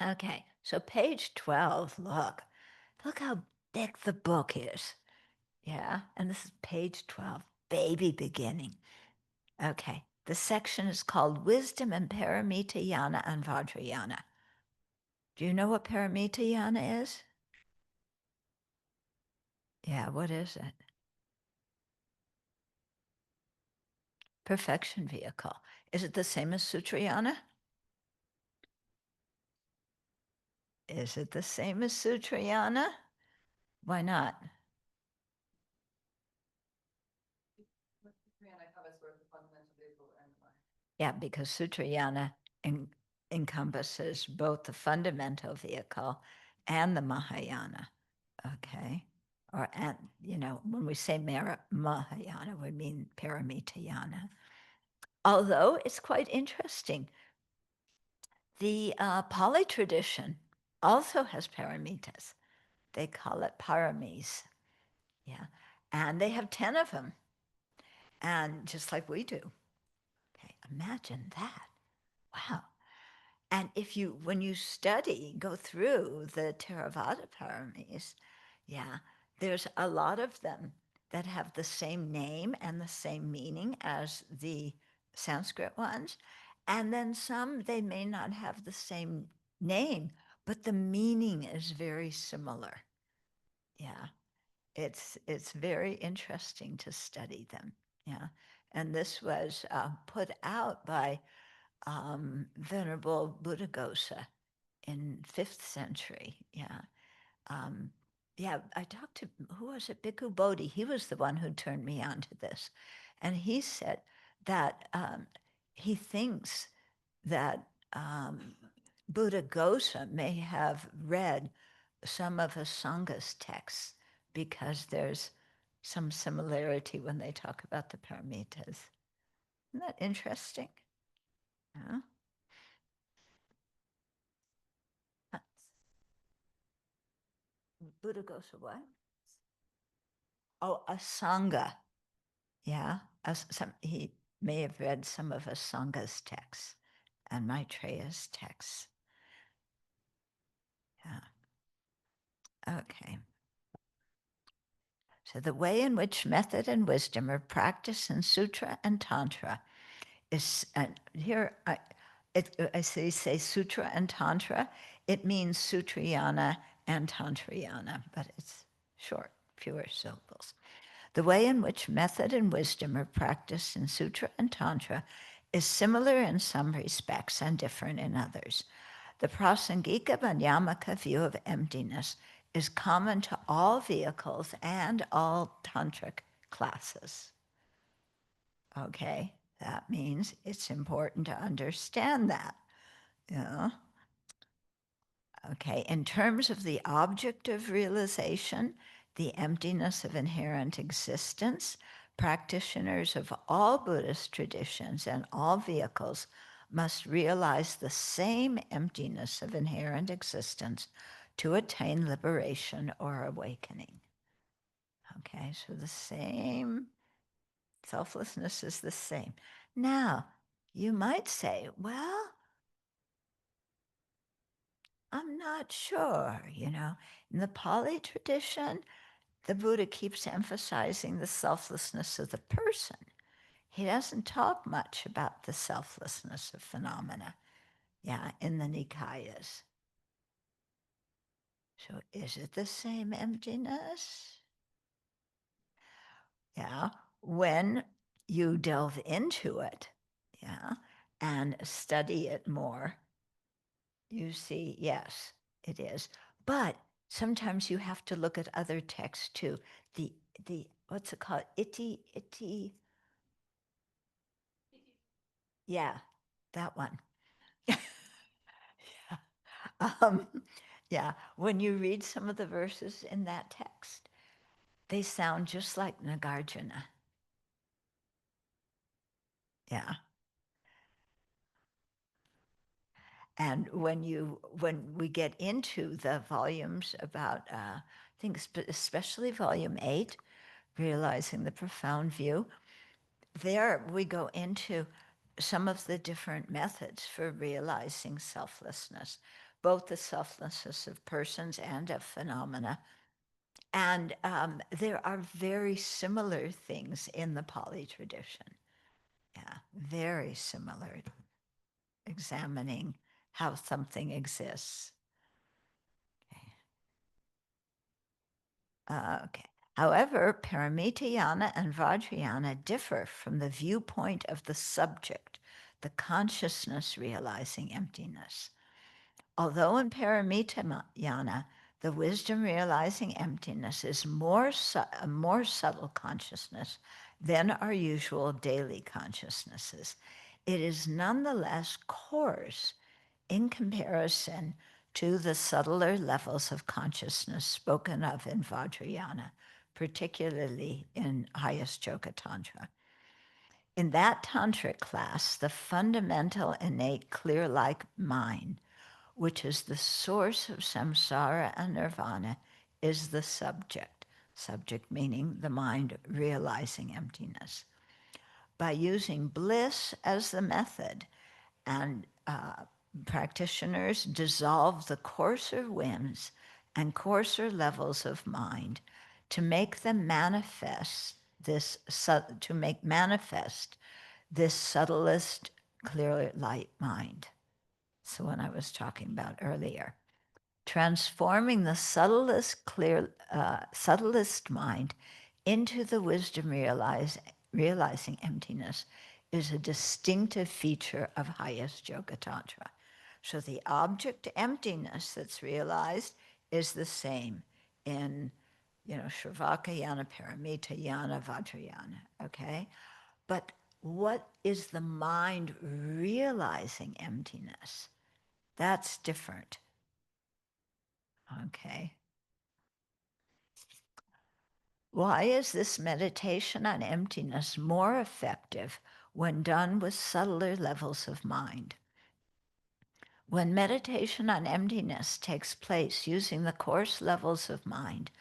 A: Okay, so page 12, look how big the book is. Yeah, and this is page 12, baby beginning. Okay, the section is called Wisdom and Paramitayana and Vajrayana. Do you know what Paramitayana is? Yeah, what is it? Perfection vehicle. Is it the same as Sutrayana? Is it the same as Sutrayana? Why not? Yeah, because Sutrayana encompasses both the fundamental vehicle and the Mahayana. Okay. When we say Mahayana, we mean Paramitayana. Although it's quite interesting, the Pali tradition also has paramitas. They call it paramis. Yeah. And they have 10 of them. And just like we do. Okay, imagine that. Wow. And when you go through the Theravada paramis, yeah, there's a lot of them that have the same name and the same meaning as the Sanskrit ones. And then some, they may not have the same name, but the meaning is very similar. Yeah, it's very interesting to study them. Yeah, and this was put out by Venerable Buddhaghosa in 5th century. Yeah. Yeah, I talked to, who was it? Bhikkhu Bodhi. He was the one who turned me on to this. And he said that he thinks that Buddhaghosa may have read some of Asanga's texts because there's some similarity when they talk about the paramitas. Isn't that interesting? Yeah. Buddhaghosa what? Oh, Asanga. Yeah. He may have read some of Asanga's texts and Maitreya's texts. Yeah. Okay. So the way in which method and wisdom are practiced in Sutra and Tantra is, here I say Sutra and Tantra, it means Sutrayana and Tantrayana, but it's short, fewer syllables. The way in which method and wisdom are practiced in Sutra and Tantra is similar in some respects and different in others. The Prasangika Vanyamaka view of emptiness is common to all vehicles and all tantric classes. Okay, that means it's important to understand that. Yeah. Okay, in terms of the object of realization, the emptiness of inherent existence, practitioners of all Buddhist traditions and all vehicles must realize the same emptiness of inherent existence to attain liberation or awakening. Okay, so the same selflessness is the same. Now, you might say, well, I'm not sure, In the Pali tradition, the Buddha keeps emphasizing the selflessness of the person. He doesn't talk much about the selflessness of phenomena, in the Nikayas. So is it the same emptiness? When you delve into it, and study it more, you see, yes, it is. But sometimes you have to look at other texts too. The what's it called? Iti. Yeah, that one. Yeah. Um, yeah. When you read some of the verses in that text, they sound just like Nagarjuna. Yeah. And when we get into the volumes about, I think especially volume 8, Realizing the Profound View, there we go into some of the different methods for realizing selflessness, both the selflessness of persons and of phenomena. And there are very similar things in the Pali tradition. Yeah, very similar, examining how something exists. Okay. However, Paramitayana and Vajrayana differ from the viewpoint of the subject, the consciousness realizing emptiness. Although in Paramitayana, the wisdom realizing emptiness is a more subtle consciousness than our usual daily consciousnesses, it is nonetheless coarse in comparison to the subtler levels of consciousness spoken of in Vajrayana, particularly in highest Yoga Tantra. In that tantric class, the fundamental innate clear-like mind, which is the source of samsara and nirvana, is the subject. Subject meaning the mind realizing emptiness. By using bliss as the method, and practitioners dissolve the coarser whims and coarser levels of mind to make them manifest this subtlest clear light mind. So when I was talking about earlier, transforming the subtlest mind into the wisdom realizing emptiness is a distinctive feature of highest Yoga Tantra. So the object emptiness that's realized is the same in, Shravakayana, Paramitayana, Vajrayana, okay? But what is the mind realizing emptiness? That's different, okay? Why is this meditation on emptiness more effective when done with subtler levels of mind? When meditation on emptiness takes place using the coarse levels of mind,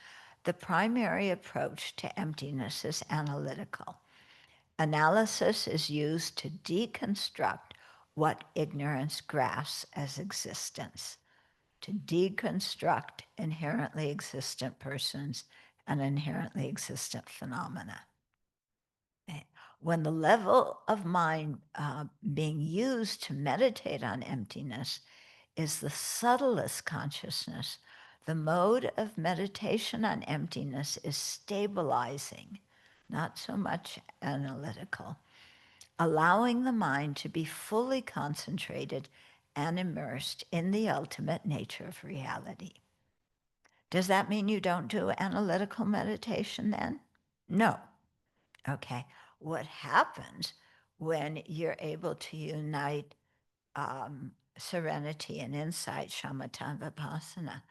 A: the primary approach to emptiness is analytical. Analysis is used to deconstruct what ignorance grasps as existence, to deconstruct inherently existent persons and inherently existent phenomena. When the level of mind being used to meditate on emptiness is the subtlest consciousness, the mode of meditation on emptiness is stabilizing, not so much analytical, allowing the mind to be fully concentrated and immersed in the ultimate nature of reality. Does that mean you don't do analytical meditation then? No. Okay. what happens when you're able to unite serenity and insight, shamatha vipassana,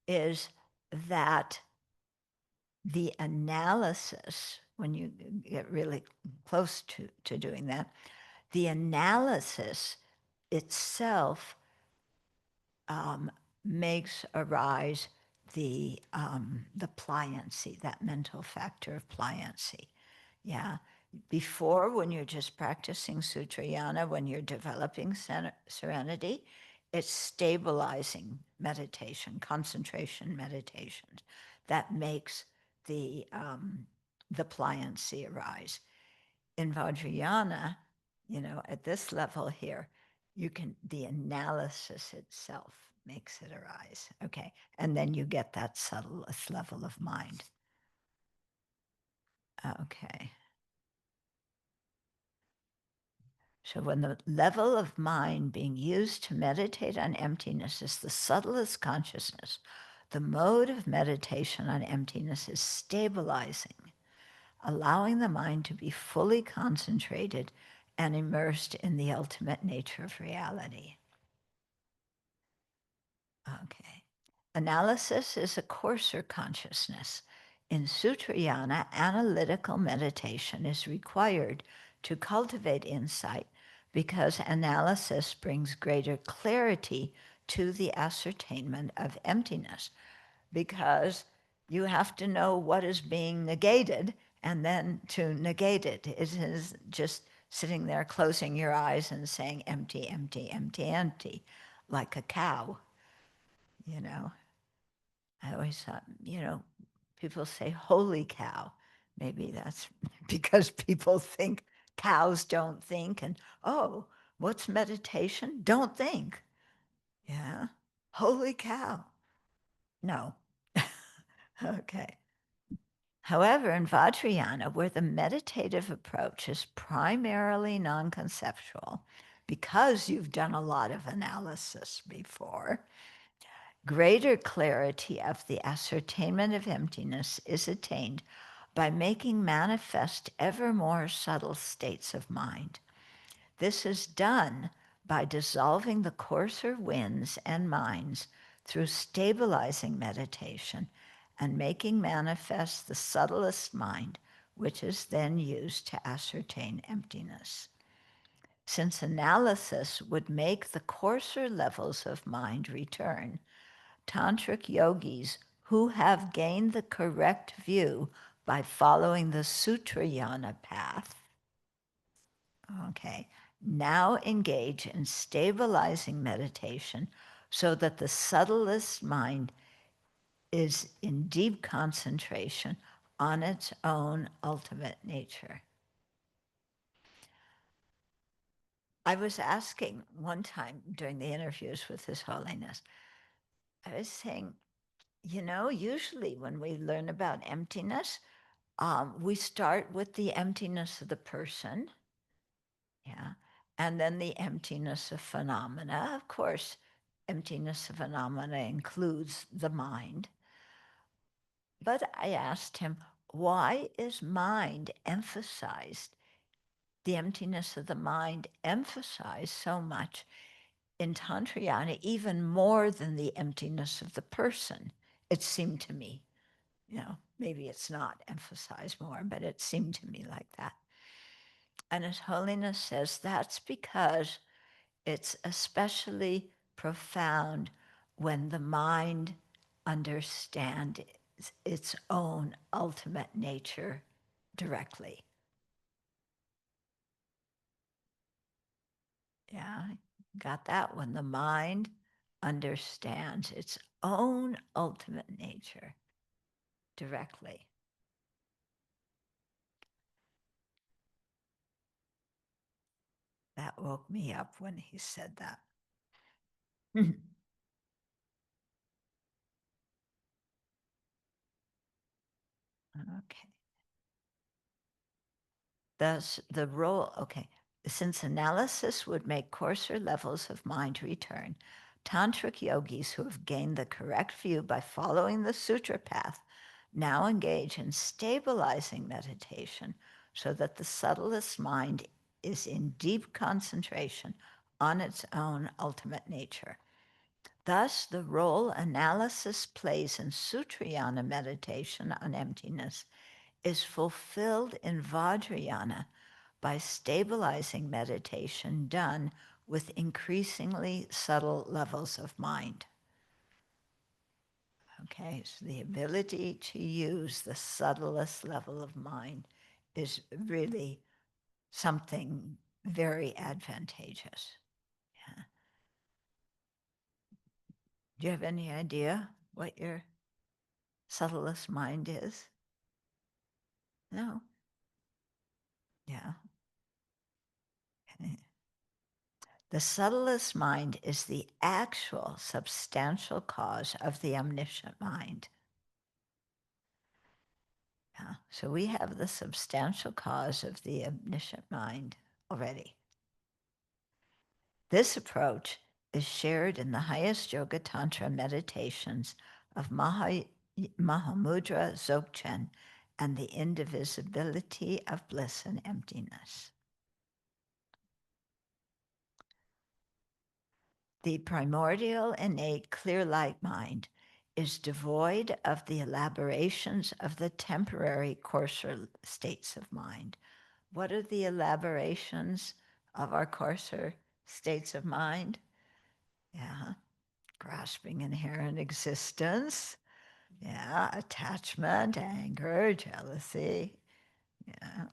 A: is that the analysis, when you get really close to doing that, the analysis itself makes arise the pliancy, that mental factor of pliancy. Yeah. Before, when you're just practicing sutrayana, when you're developing serenity, it's stabilizing meditation, concentration meditation that makes the pliancy arise. In Vajrayana, at this level here, the analysis itself makes it arise. Okay. And then you get that subtlest level of mind. Okay. So when the level of mind being used to meditate on emptiness is the subtlest consciousness, the mode of meditation on emptiness is stabilizing, allowing the mind to be fully concentrated and immersed in the ultimate nature of reality. Okay. Analysis is a coarser consciousness. In Sutrayana, analytical meditation is required to cultivate insight because analysis brings greater clarity to the ascertainment of emptiness, because you have to know what is being negated and then to negate it. It is just sitting there closing your eyes and saying empty, empty, empty, empty, like a cow. I always thought, people say, holy cow. Maybe that's because people think cows don't think, and, oh, what's meditation? Don't think. Yeah. Holy cow. No. Okay. However, in Vajrayana, where the meditative approach is primarily non-conceptual, because you've done a lot of analysis before, greater clarity of the ascertainment of emptiness is attained by making manifest ever more subtle states of mind. This is done by dissolving the coarser winds and minds through stabilizing meditation and making manifest the subtlest mind, which is then used to ascertain emptiness. Since analysis would make the coarser levels of mind return, Tantric yogis who have gained the correct view by following the Sutrayana path, okay, now engage in stabilizing meditation so that the subtlest mind is in deep concentration on its own ultimate nature. I was asking one time during the interviews with His Holiness, I was saying, usually when we learn about emptiness, we start with the emptiness of the person, yeah, and then the emptiness of phenomena. Of course, emptiness of phenomena includes the mind. But I asked him, why is mind emphasized, the emptiness of the mind emphasized so much in Tantrayana, even more than the emptiness of the person? It seemed to me, maybe it's not emphasized more, but it seemed to me like that. And His Holiness says that's because it's especially profound when the mind understands its own ultimate nature directly. Yeah, got that? When the mind understands its own ultimate nature directly. That woke me up when he said that. Okay. Thus, the role, okay, since analysis would make coarser levels of mind return, Tantric yogis who have gained the correct view by following the sutra path now engage in stabilizing meditation so that the subtlest mind is in deep concentration on its own ultimate nature. Thus, the role analysis plays in Sutrayana meditation on emptiness is fulfilled in Vajrayana by stabilizing meditation done with increasingly subtle levels of mind. Okay, so the ability to use the subtlest level of mind is really something very advantageous. Yeah. Do you have any idea what your subtlest mind is? No? Yeah. Okay. The subtlest mind is the actual substantial cause of the omniscient mind. Yeah. So we have the substantial cause of the omniscient mind already. This approach is shared in the highest Yoga Tantra meditations of Mahamudra Dzogchen and the indivisibility of bliss and emptiness. The primordial innate clear light mind is devoid of the elaborations of the temporary coarser states of mind. What are the elaborations of our coarser states of mind? Yeah, grasping inherent existence. Yeah, attachment, anger, jealousy. Yeah.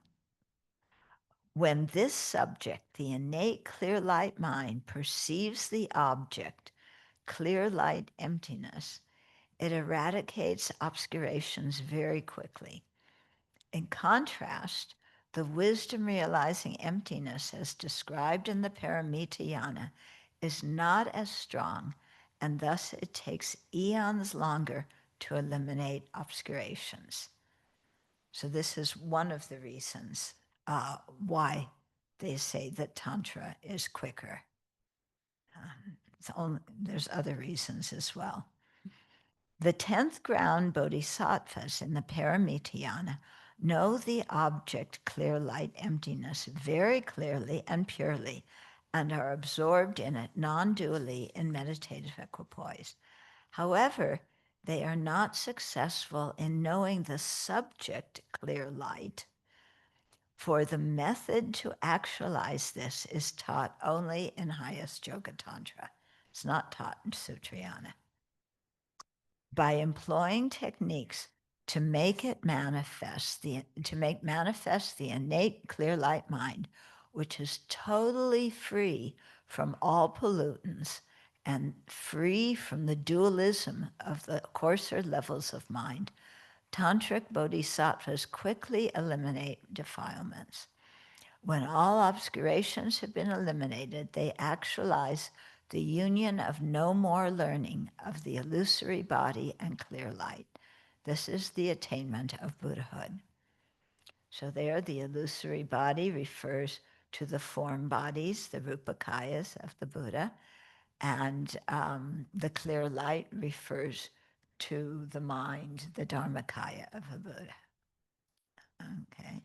A: When this subject, the innate clear light mind, perceives the object, clear light emptiness, it eradicates obscurations very quickly. In contrast, the wisdom realizing emptiness as described in the Paramitayana is not as strong, and thus it takes eons longer to eliminate obscurations. So this is one of the reasons why they say that Tantra is quicker. There's other reasons as well. The 10th ground bodhisattvas in the Paramitayana know the object clear light emptiness very clearly and purely and are absorbed in it non-dually in meditative equipoise. However, they are not successful in knowing the subject clear light, for the method to actualize this is taught only in highest Yoga Tantra. It's not taught in Sutrayana. By employing techniques to make manifest the innate clear light mind, which is totally free from all pollutants and free from the dualism of the coarser levels of mind, tantric bodhisattvas quickly eliminate defilements. When all obscurations have been eliminated, they actualize the union of no more learning of the illusory body and clear light. This is the attainment of Buddhahood. So there, the illusory body refers to the form bodies, the rupakayas of the Buddha, and the clear light refers to the mind, the dharmakaya of the Buddha. Okay.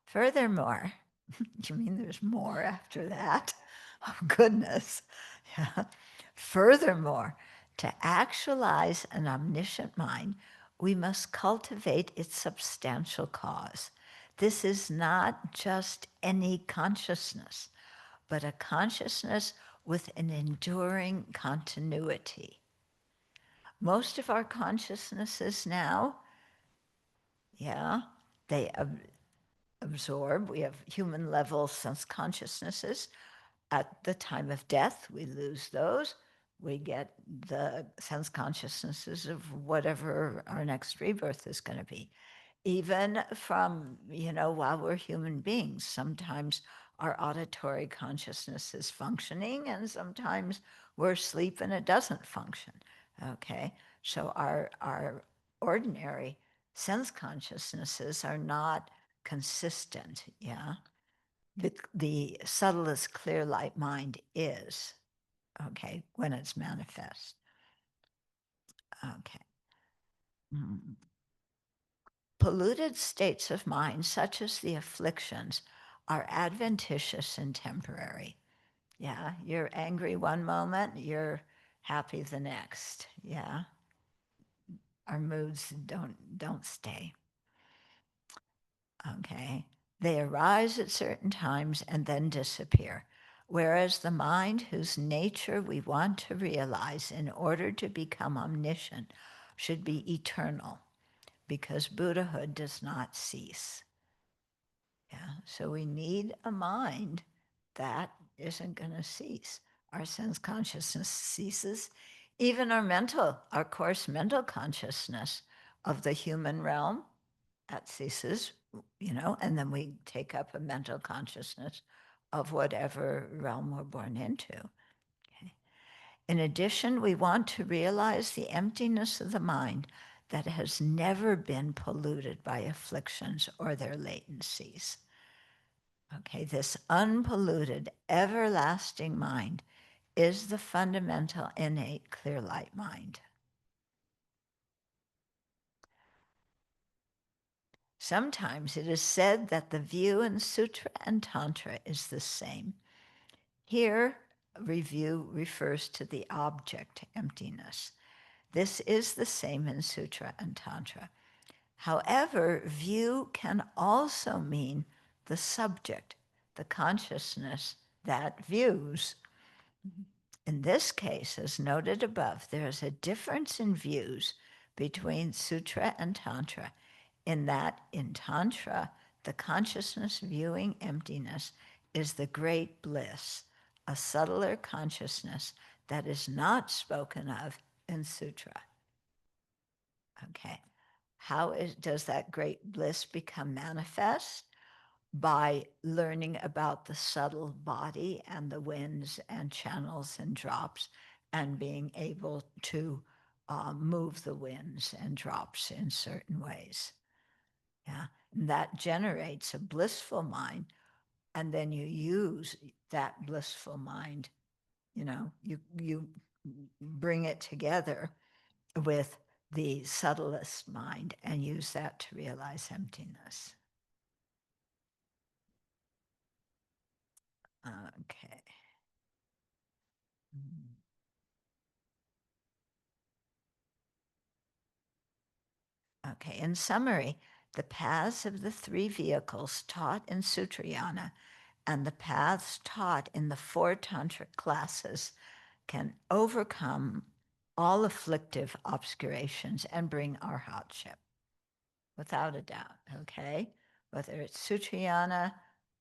A: Furthermore, you mean there's more after that? Oh, goodness. Yeah. Furthermore, to actualize an omniscient mind, we must cultivate its substantial cause. This is not just any consciousness, but a consciousness with an enduring continuity. Most of our consciousnesses now, they absorb. We have human level sense consciousnesses. At the time of death, we lose those. We get the sense consciousnesses of whatever our next rebirth is going to be. Even from, while we're human beings, sometimes our auditory consciousness is functioning and sometimes we're asleep and it doesn't function. Okay, so our ordinary sense consciousnesses are not consistent, yeah? The subtlest clear light mind is, okay, when it's manifest. Okay. polluted states of mind, such as the afflictions, are adventitious and temporary. Yeah, you're angry one moment, you're happy the next. Yeah, our moods don't stay. Okay, they arise at certain times and then disappear. Whereas the mind, whose nature we want to realize in order to become omniscient, should be eternal, because Buddhahood does not cease. Yeah, so we need a mind that isn't going to cease. Our sense consciousness ceases. Even our coarse mental consciousness of the human realm, that ceases, and then we take up a mental consciousness of whatever realm we're born into. Okay. In addition, we want to realize the emptiness of the mind that has never been polluted by afflictions or their latencies. Okay, this unpolluted, everlasting mind is the fundamental, innate, clear light mind. Sometimes it is said that the view in Sutra and Tantra is the same. Here, review refers to the object, emptiness. This is the same in Sutra and Tantra. However, view can also mean the subject, the consciousness that views. In this case, as noted above, there is a difference in views between Sutra and Tantra, in that in Tantra, the consciousness viewing emptiness is the great bliss, a subtler consciousness that is not spoken of in Sutra. Okay, does that great bliss become manifest? By learning about the subtle body and the winds and channels and drops, and being able to move the winds and drops in certain ways. Yeah, and that generates a blissful mind, and then you use that blissful mind. You bring it together with the subtlest mind and use that to realize emptiness. Okay. Okay, in summary, the paths of the three vehicles taught in Sutrayana and the paths taught in the 4 tantric classes can overcome all afflictive obscurations and bring arhatship, without a doubt, okay? Whether it's Sutrayana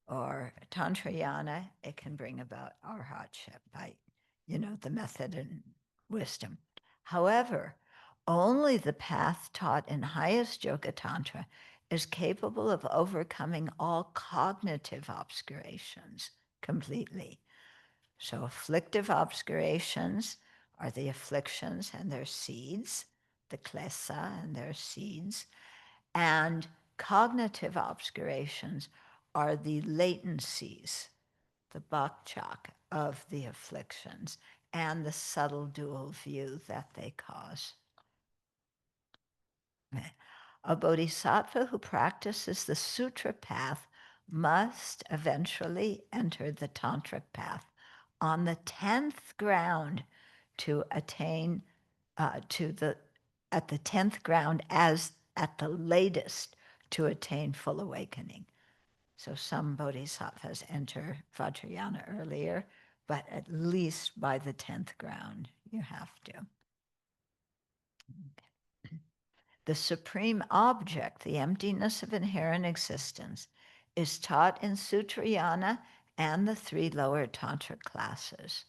A: or Tantrayana, it can bring about arhatship by, the method and wisdom. However, only the path taught in highest Yoga Tantra is capable of overcoming all cognitive obscurations completely. So afflictive obscurations are the afflictions and their seeds, the klesa and their seeds, and cognitive obscurations are the latencies, the bakchak of the afflictions, and the subtle dual view that they cause. A bodhisattva who practices the sutra path must eventually enter the tantric path on the 10th ground to attain at the 10th ground as at the latest to attain full awakening. So some bodhisattvas enter Vajrayana earlier, but at least by the 10th ground, you have to. The supreme object, the emptiness of inherent existence, is taught in Sutrayana and the 3 lower tantric classes.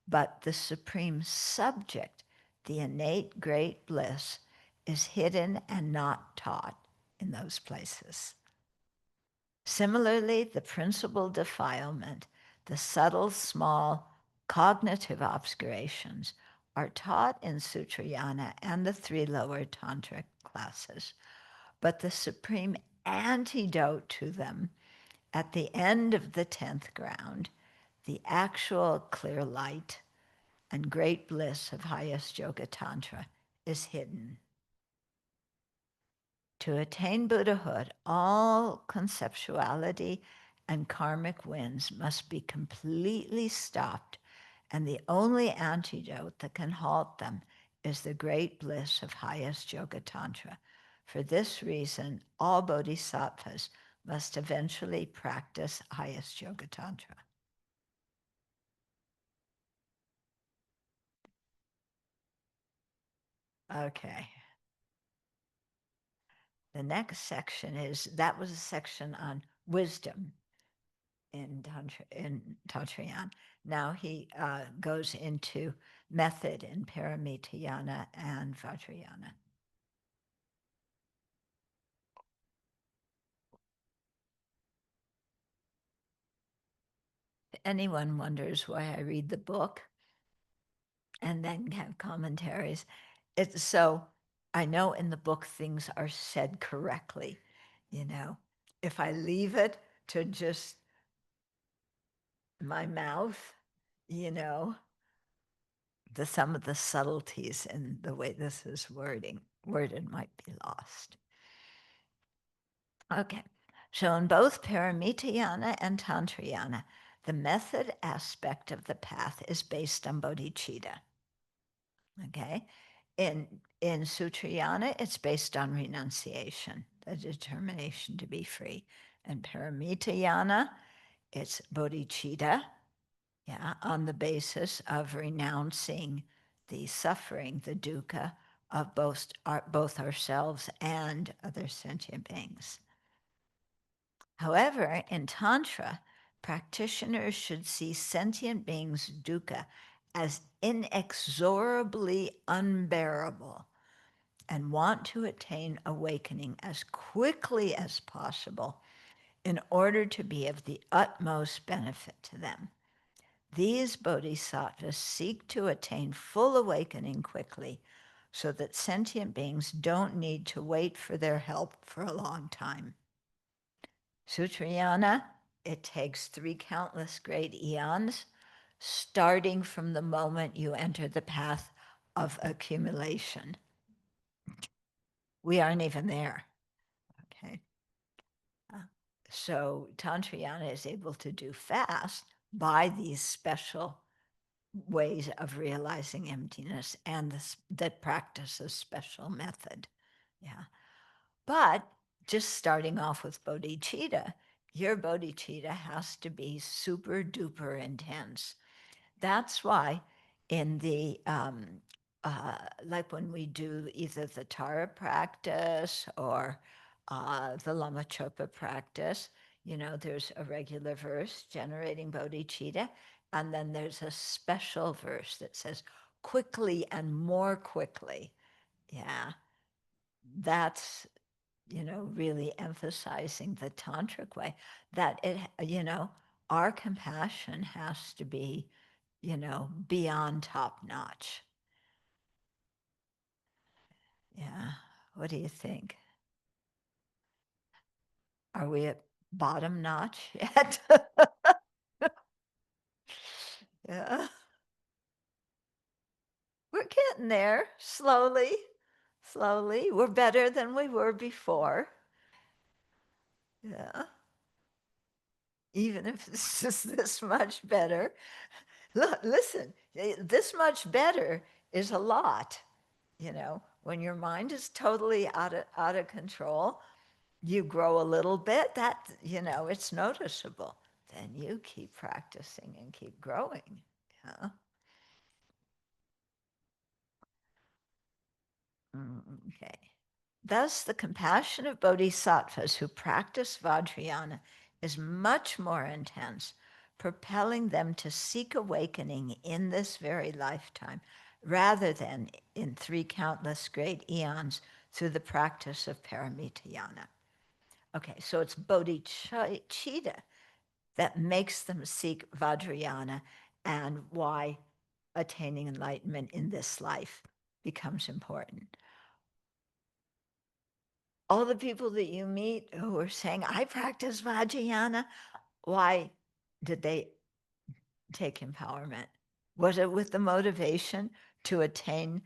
A: But the supreme subject, the innate great bliss, is hidden and not taught in those places. Similarly, the principal defilement, the subtle, small, cognitive obscurations, are taught in Sutrayana and the 3 lower tantric classes. But the supreme antidote to them, at the end of the 10th ground, the actual clear light and great bliss of highest Yoga Tantra, is hidden. To attain Buddhahood, all conceptuality and karmic winds must be completely stopped, and the only antidote that can halt them is the great bliss of highest Yoga Tantra. For this reason, all bodhisattvas must eventually practice highest Yoga Tantra. Okay. The next section that was a section on wisdom in Tantrayan. Now he goes into method in Paramitayana and Vajrayana. If anyone wonders why I read the book and then have commentaries, it's so I know in the book things are said correctly. If I leave it to just my mouth, some of the subtleties in the way this is worded might be lost. Okay, so in both Paramitayana and Tantrayana, the method aspect of the path is based on bodhicitta. Okay, in Sutrayana, it's based on renunciation, the determination to be free. And Paramitayana, it's bodhicitta, on the basis of renouncing the suffering, the dukkha of both ourselves and other sentient beings. However, in Tantra, practitioners should see sentient beings' dukkha as inexorably unbearable and want to attain awakening as quickly as possible in order to be of the utmost benefit to them. These bodhisattvas seek to attain full awakening quickly so that sentient beings don't need to wait for their help for a long time. Sutrayana, it takes 3 countless great eons, starting from the moment you enter the path of accumulation. We aren't even there, okay? So Tantrayana is able to do fast by these special ways of realizing emptiness and that practice a special method. Yeah. But just starting off with bodhicitta, your bodhicitta has to be super duper intense. That's why in the, like when we do either the Tara practice or the Lama Chopa practice, there's a regular verse generating bodhicitta, and then there's a special verse that says quickly and more quickly. Yeah, that's, really emphasizing the tantric way that our compassion has to be, beyond top notch. Yeah. What do you think? Are we at bottom notch yet? Yeah. We're getting there slowly, slowly. We're better than we were before. Yeah. Even if it's just this much better. Look, listen, this much better is a lot. When your mind is totally out of control, you grow a little bit, that, it's noticeable. Then you keep practicing and keep growing. Yeah. Okay. Thus, the compassion of bodhisattvas who practice Vajrayana is much more intense, propelling them to seek awakening in this very lifetime, rather than in 3 countless great eons through the practice of Paramitayana. Okay, so it's bodhicitta that makes them seek Vajrayana, and why attaining enlightenment in this life becomes important. All the people that you meet who are saying, I practice Vajrayana, why did they take empowerment? Was it with the motivation to attain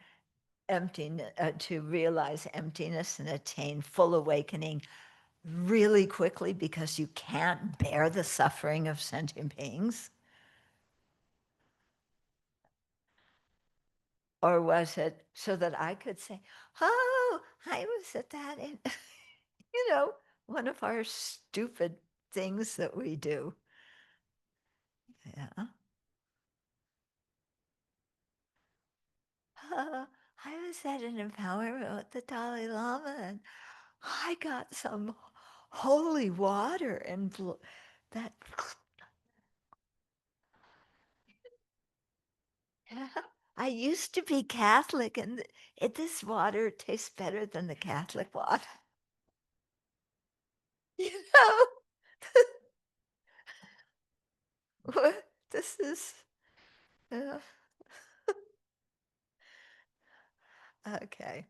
A: to realize emptiness and attain full awakening really quickly because you can't bear the suffering of sentient beings? Or was it so that I could say, oh, I was at that, in, one of our stupid things that we do. Yeah. I was at an empowerment with the Dalai Lama and I got some holy water and that. I used to be Catholic and this water tastes better than the Catholic water. You know, this is, uh, okay.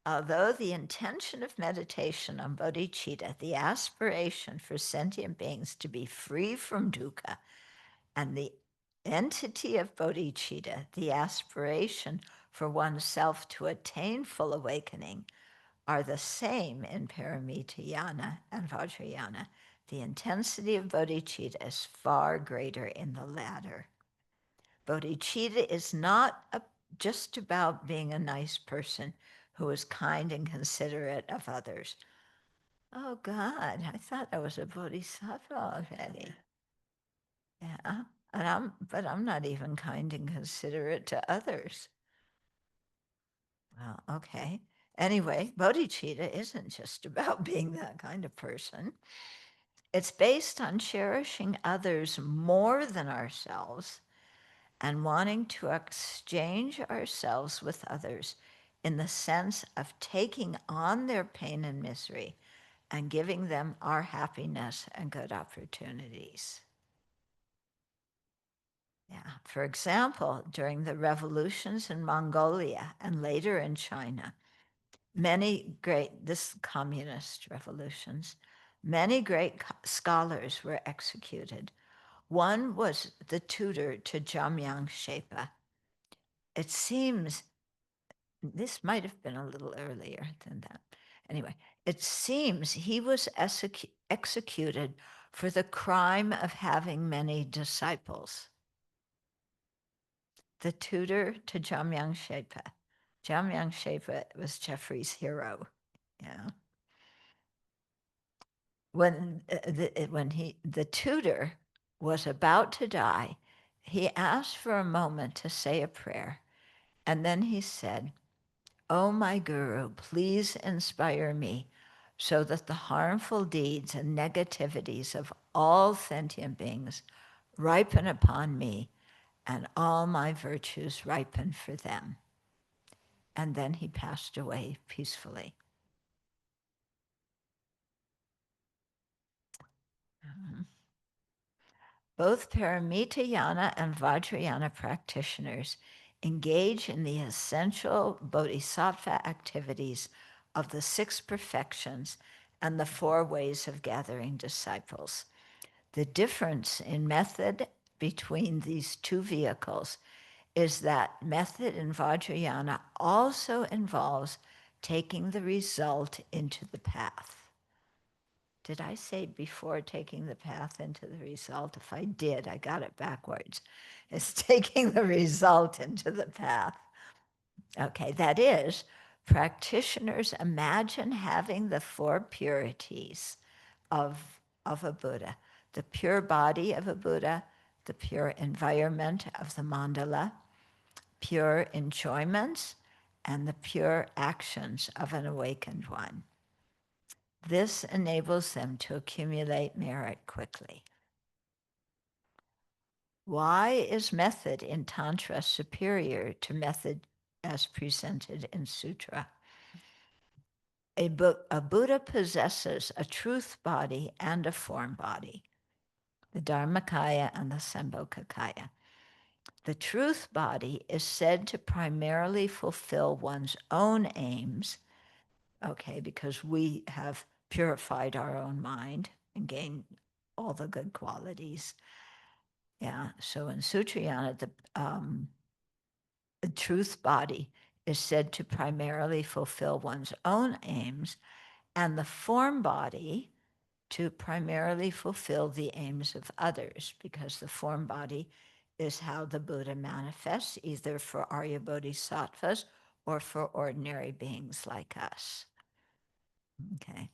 A: Although the intention of meditation on bodhicitta, the aspiration for sentient beings to be free from dukkha, and the entity of bodhicitta, the aspiration for oneself to attain full awakening, are the same in Paramitayana and Vajrayana. The intensity of bodhicitta is far greater in the latter. Bodhicitta is not just about being a nice person who is kind and considerate of others. Oh God, I thought I was a bodhisattva already. Yeah, but I'm not even kind and considerate to others. Well, okay. Anyway, bodhicitta isn't just about being that kind of person. It's based on cherishing others more than ourselves and wanting to exchange ourselves with others in the sense of taking on their pain and misery and giving them our happiness and good opportunities. Yeah. For example, during the revolutions in Mongolia and later in China, this communist revolutions, many great scholars were executed. One was the tutor to Jamyang Shepa. It seems this might have been a little earlier than that. Anyway, it seems he was executed for the crime of having many disciples. The tutor to Jamyang Shepa. Jamyang Shepa was Jeffrey's hero. Yeah. When the tutor was about to die, he asked for a moment to say a prayer, and then he said, "Oh, my Guru, please inspire me so that the harmful deeds and negativities of all sentient beings ripen upon me and all my virtues ripen for them." And then he passed away peacefully. Both Paramitayana and Vajrayana practitioners engage in the essential bodhisattva activities of the 6 perfections and the 4 ways of gathering disciples. The difference in method between these 2 vehicles is that method in Vajrayana also involves taking the result into the path. Did I say before taking the path into the result? If I did, I got it backwards. It's taking the result into the path. Okay, that is, practitioners imagine having the 4 purities of a Buddha: the pure body of a Buddha, the pure environment of the mandala, pure enjoyments, and the pure actions of an awakened one. This enables them to accumulate merit quickly. Why is method in Tantra superior to method as presented in Sutra? A Buddha possesses a truth body and a form body, the Dharmakaya and the Sambhogakaya. The truth body is said to primarily fulfill one's own aims, okay, because we have purified our own mind and gained all the good qualities. Yeah, so in Sutrayana, the truth body is said to primarily fulfill one's own aims, and the form body to primarily fulfill the aims of others, because the form body is how the Buddha manifests, either for Arya Bodhisattvas or for ordinary beings like us. Okay.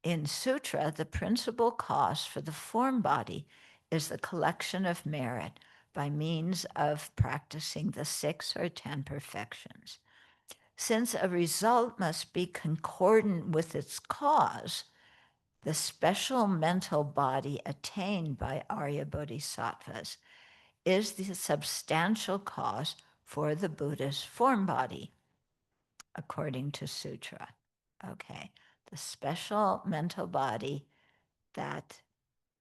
A: In Sutra, the principal cause for the form body is the collection of merit by means of practicing the 6 or 10 perfections. Since a result must be concordant with its cause, the special mental body attained by Arya Bodhisattvas is the substantial cause for the Buddha's form body, according to Sutra. Okay, the special mental body that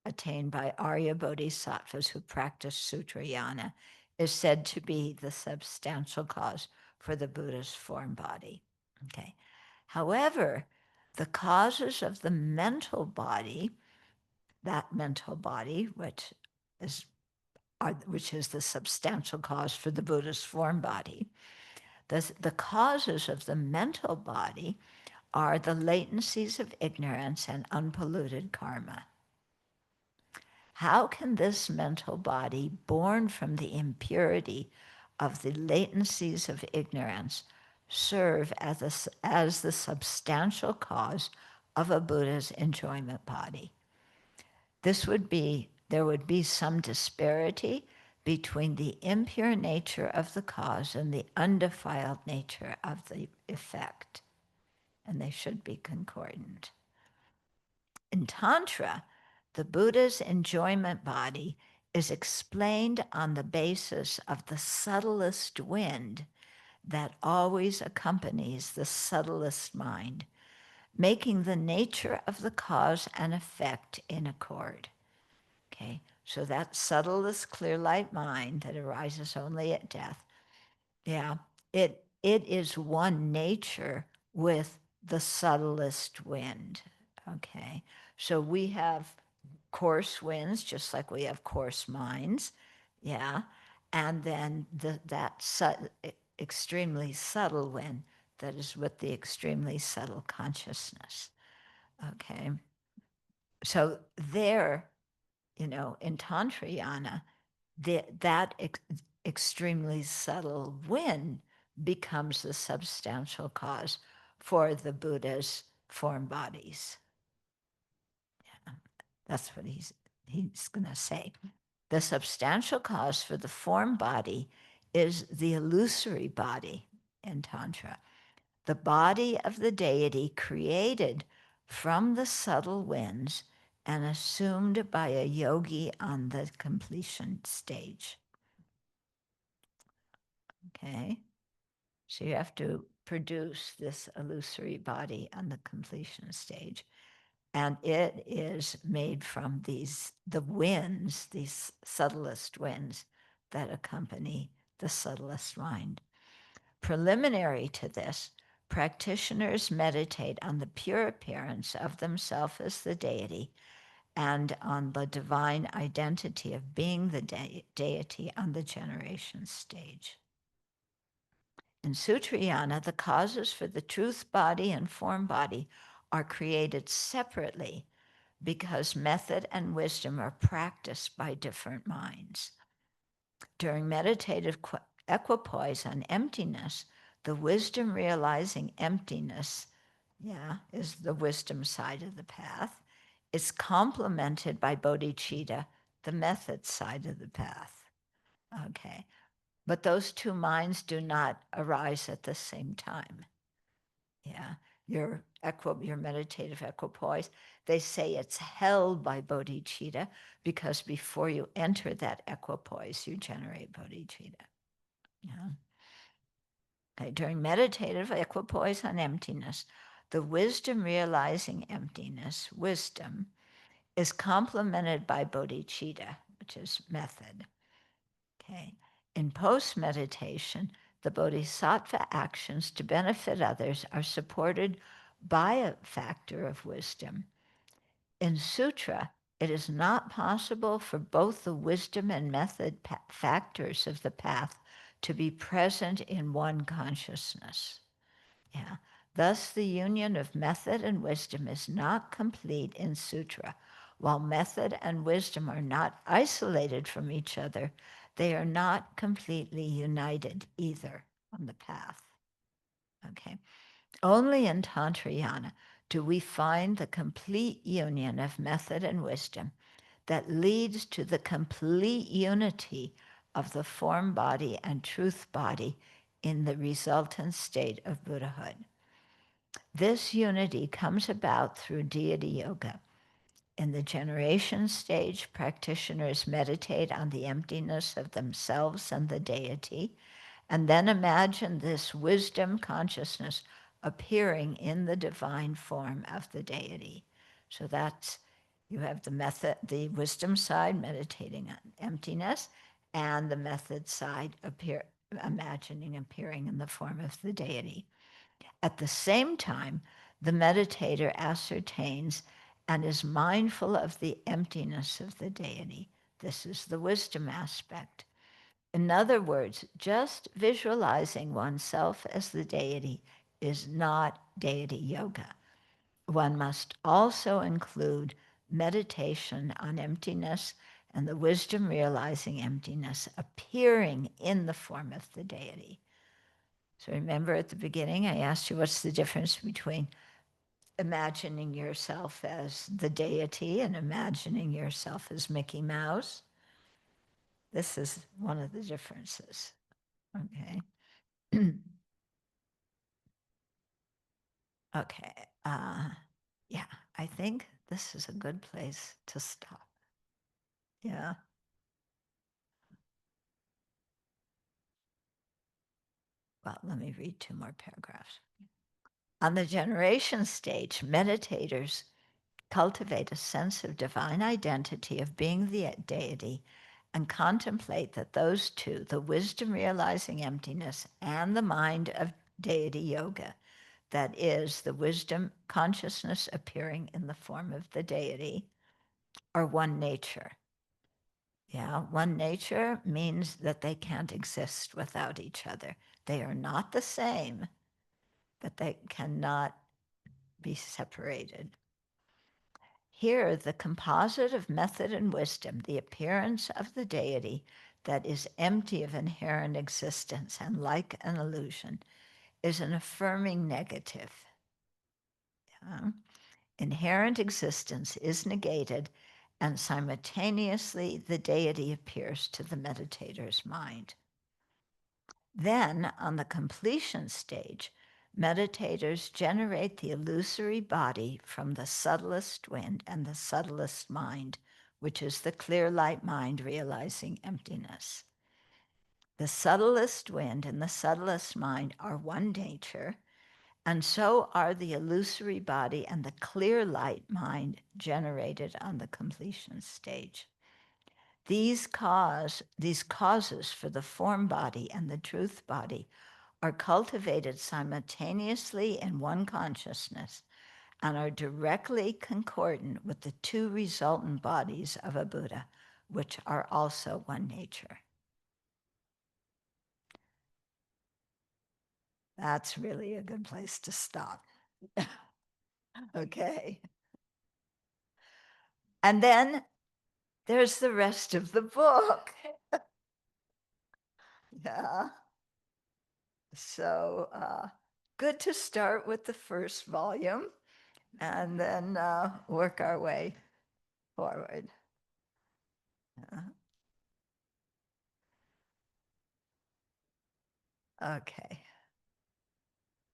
A: attained by Arya Bodhisattvas who practice Sutrayana is said to be the substantial cause for the Buddha's form body. Okay. However, the causes of the mental body, that mental body, which is the substantial cause for the Buddha's form body, the causes of the mental body are the latencies of ignorance and unpolluted karma. How can this mental body, born from the impurity of the latencies of ignorance, serve as the substantial cause of a Buddha's enjoyment body? There would be some disparity between the impure nature of the cause and the undefiled nature of the effect, and they should be concordant. In Tantra, the Buddha's enjoyment body is explained on the basis of the subtlest wind that always accompanies the subtlest mind, making the nature of the cause and effect in accord. Okay, so that subtlest clear light mind that arises only at death, yeah, it is one nature with the subtlest wind. Okay, so we have coarse winds, just like we have coarse minds, yeah, and then extremely subtle wind that is with the extremely subtle consciousness. Okay, so there, in Tantrayana, that extremely subtle wind becomes the substantial cause for the Buddha's form bodies. Yeah, that's what he's going to say. The substantial cause for the form body is the illusory body in Tantra, the body of the deity created from the subtle winds and assumed by a yogi on the completion stage. Okay, so you have to produce this illusory body on the completion stage. And it is made from the winds, these subtlest winds that accompany the subtlest mind. Preliminary to this, practitioners meditate on the pure appearance of themselves as the deity and on the divine identity of being the deity on the generation stage. In Sutrayana, the causes for the truth body and form body are created separately because method and wisdom are practiced by different minds. During meditative equipoise on emptiness, the wisdom realizing emptiness, is the wisdom side of the path, is complemented by bodhicitta, the method side of the path. Okay, but those two minds do not arise at the same time. Yeah, your meditative equipoise, they say it's held by bodhicitta because before you enter that equipoise, you generate bodhicitta. Yeah. Okay, during meditative equipoise on emptiness, the wisdom realizing emptiness, wisdom, is complemented by bodhicitta, which is method. Okay. In post-meditation, the bodhisattva actions to benefit others are supported by a factor of wisdom. In sutra, it is not possible for both the wisdom and method factors of the path to be present in one consciousness. Yeah. Thus, the union of method and wisdom is not complete in sutra. While method and wisdom are not isolated from each other, they are not completely united either on the path. Okay. Only in Tantrayana do we find the complete union of method and wisdom that leads to the complete unity of the form body and truth body in the resultant state of Buddhahood. This unity comes about through deity yoga. In the generation stage, practitioners meditate on the emptiness of themselves and the deity, and then imagine this wisdom consciousness appearing in the divine form of the deity. So that's, you have the method, the wisdom side, meditating on emptiness, and the method side, imagining appearing in the form of the deity. At the same time, the meditator ascertains and is mindful of the emptiness of the deity. This is the wisdom aspect. In other words, just visualizing oneself as the deity is not deity yoga. One must also include meditation on emptiness and the wisdom realizing emptiness appearing in the form of the deity. So remember at the beginning, I asked you what's the difference between imagining yourself as the deity and imagining yourself as Mickey Mouse? This is one of the differences, okay? Okay, yeah, I think this is a good place to stop. Yeah. Well, let me read 2 more paragraphs. On the generation stage, meditators cultivate a sense of divine identity of being the deity and contemplate that those two, the wisdom realizing emptiness and the mind of deity yoga, that is, the wisdom consciousness appearing in the form of the deity, are one nature. Yeah, one nature means that they can't exist without each other. They are not the same, but they cannot be separated. Here, the composite of method and wisdom, the appearance of the deity that is empty of inherent existence and like an illusion, is an affirming negative. Yeah. Inherent existence is negated, and simultaneously the deity appears to the meditator's mind. Then, on the completion stage, meditators generate the illusory body from the subtlest wind and the subtlest mind, which is the clear light mind realizing emptiness. The subtlest wind and the subtlest mind are one nature, and so are the illusory body and the clear light mind generated on the completion stage. These causes for the form body and the truth body are cultivated simultaneously in one consciousness and are directly concordant with the 2 resultant bodies of a Buddha, which are also one nature. That's really a good place to stop. Okay. And then there's the rest of the book. Yeah. So good to start with the first volume and then work our way forward. Okay.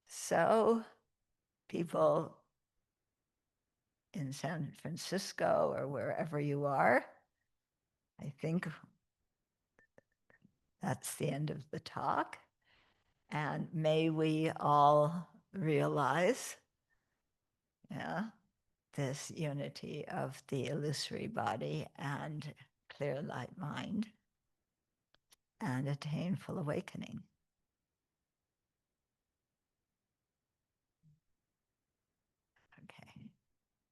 A: So people in San Francisco or wherever you are, I think that's the end of the talk. And may we all realize, yeah, this unity of the illusory body and clear light mind and attain full awakening. Okay.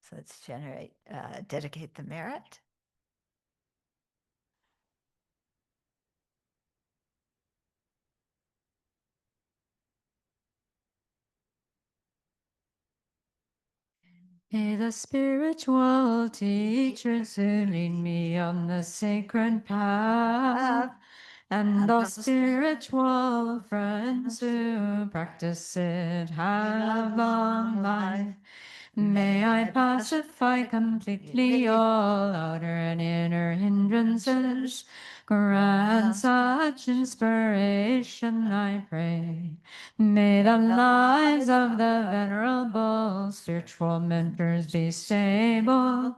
A: So let's dedicate the merit.
C: May the spiritual teachers who lead me on the sacred path, and the spiritual friends who practice it have long life. May I pacify completely all outer and inner hindrances. Grant such inspiration, I pray. May the lives of the venerable spiritual mentors be stable,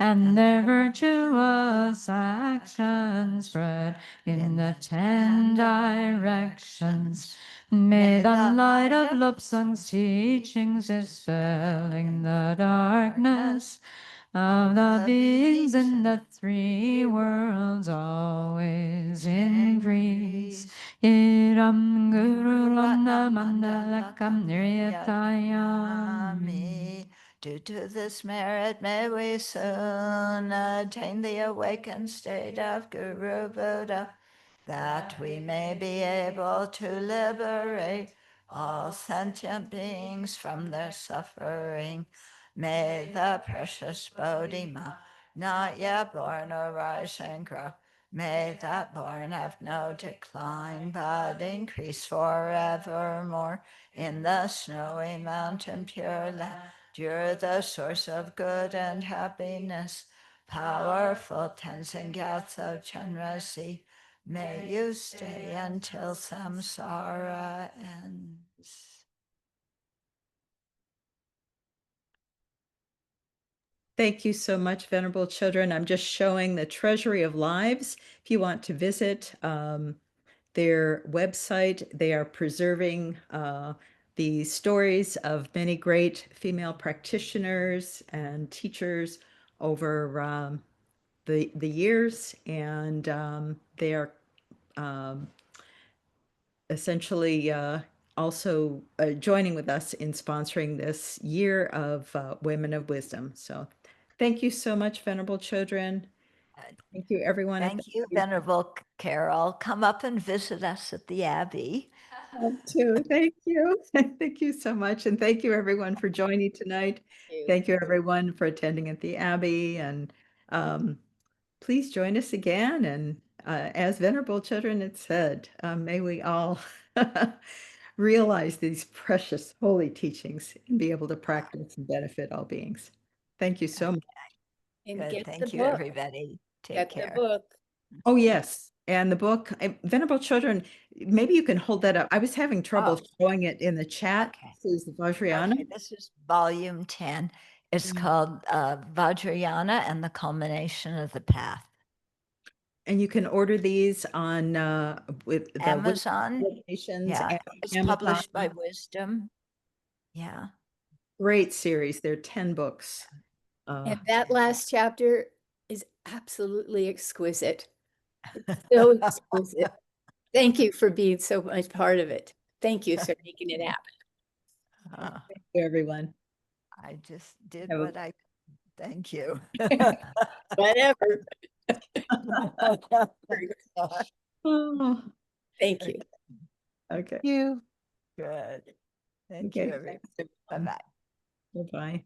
C: and their virtuous actions spread in the 10 directions. May the light of Lobsang's teachings dispelling the darkness of the beings in the 3 worlds always increase. Iram Guru Ramna Mandalakam Niryatayami.
A: Due to this merit, may we soon attain the awakened state of Guru Buddha, that we may be able to liberate all sentient beings from their suffering. May the precious Bodhima, not yet born, arise and grow. May that born have no decline, but increase forevermore in the snowy mountain pure land. You're the source of good and happiness, powerful Tenzin Gyatso Chenresi. May you stay until samsara ends.
B: Thank you so much, Venerable Children. I'm just showing the Treasury of Lives. If you want to visit their website, they are preserving the stories of many great female practitioners and teachers over the years, and they are essentially also joining with us in sponsoring this year of Women of Wisdom. So thank you so much, Venerable Children. Thank you, everyone.
A: Thank you, Venerable Carol. Come up and visit us at the Abbey.
B: Too. Thank you. Thank you so much. And thank you, everyone, for joining tonight. Thank you, everyone, for attending at the Abbey. And please join us again. And as Venerable Children had said, may we all realize these precious holy teachings and be able to practice and benefit all beings. Thank you so much.
D: And
A: Good.
D: get
A: Thank
D: the
A: you,
D: book.
A: everybody. Take
D: Get
A: care.
D: the book.
B: Oh, yes. And the book, Venerable Children, maybe you can hold that up. I was having trouble showing it in the chat.
A: Okay.
B: This is the Vajrayana.
A: Okay, this is volume 10. It's called Vajrayana and the Culmination of the Path.
B: And you can order these on with the
A: Amazon.
B: publications.
A: Yeah,
B: and
A: it's
B: Amazon.
A: published by Wisdom. Yeah.
B: Great series. There are 10 books.
D: And that last chapter is absolutely exquisite. It's so exquisite. Thank you for being so much part of it. Thank you for making it happen.
B: Thank you, everyone.
A: I just did
B: Have a-
A: what I could. Thank you.
D: Whatever.
B: Oh,
D: Thank you.
B: okay.
C: You.
A: Good. Thank
B: Okay.
A: you, everybody. Bye-bye.
B: Bye-bye.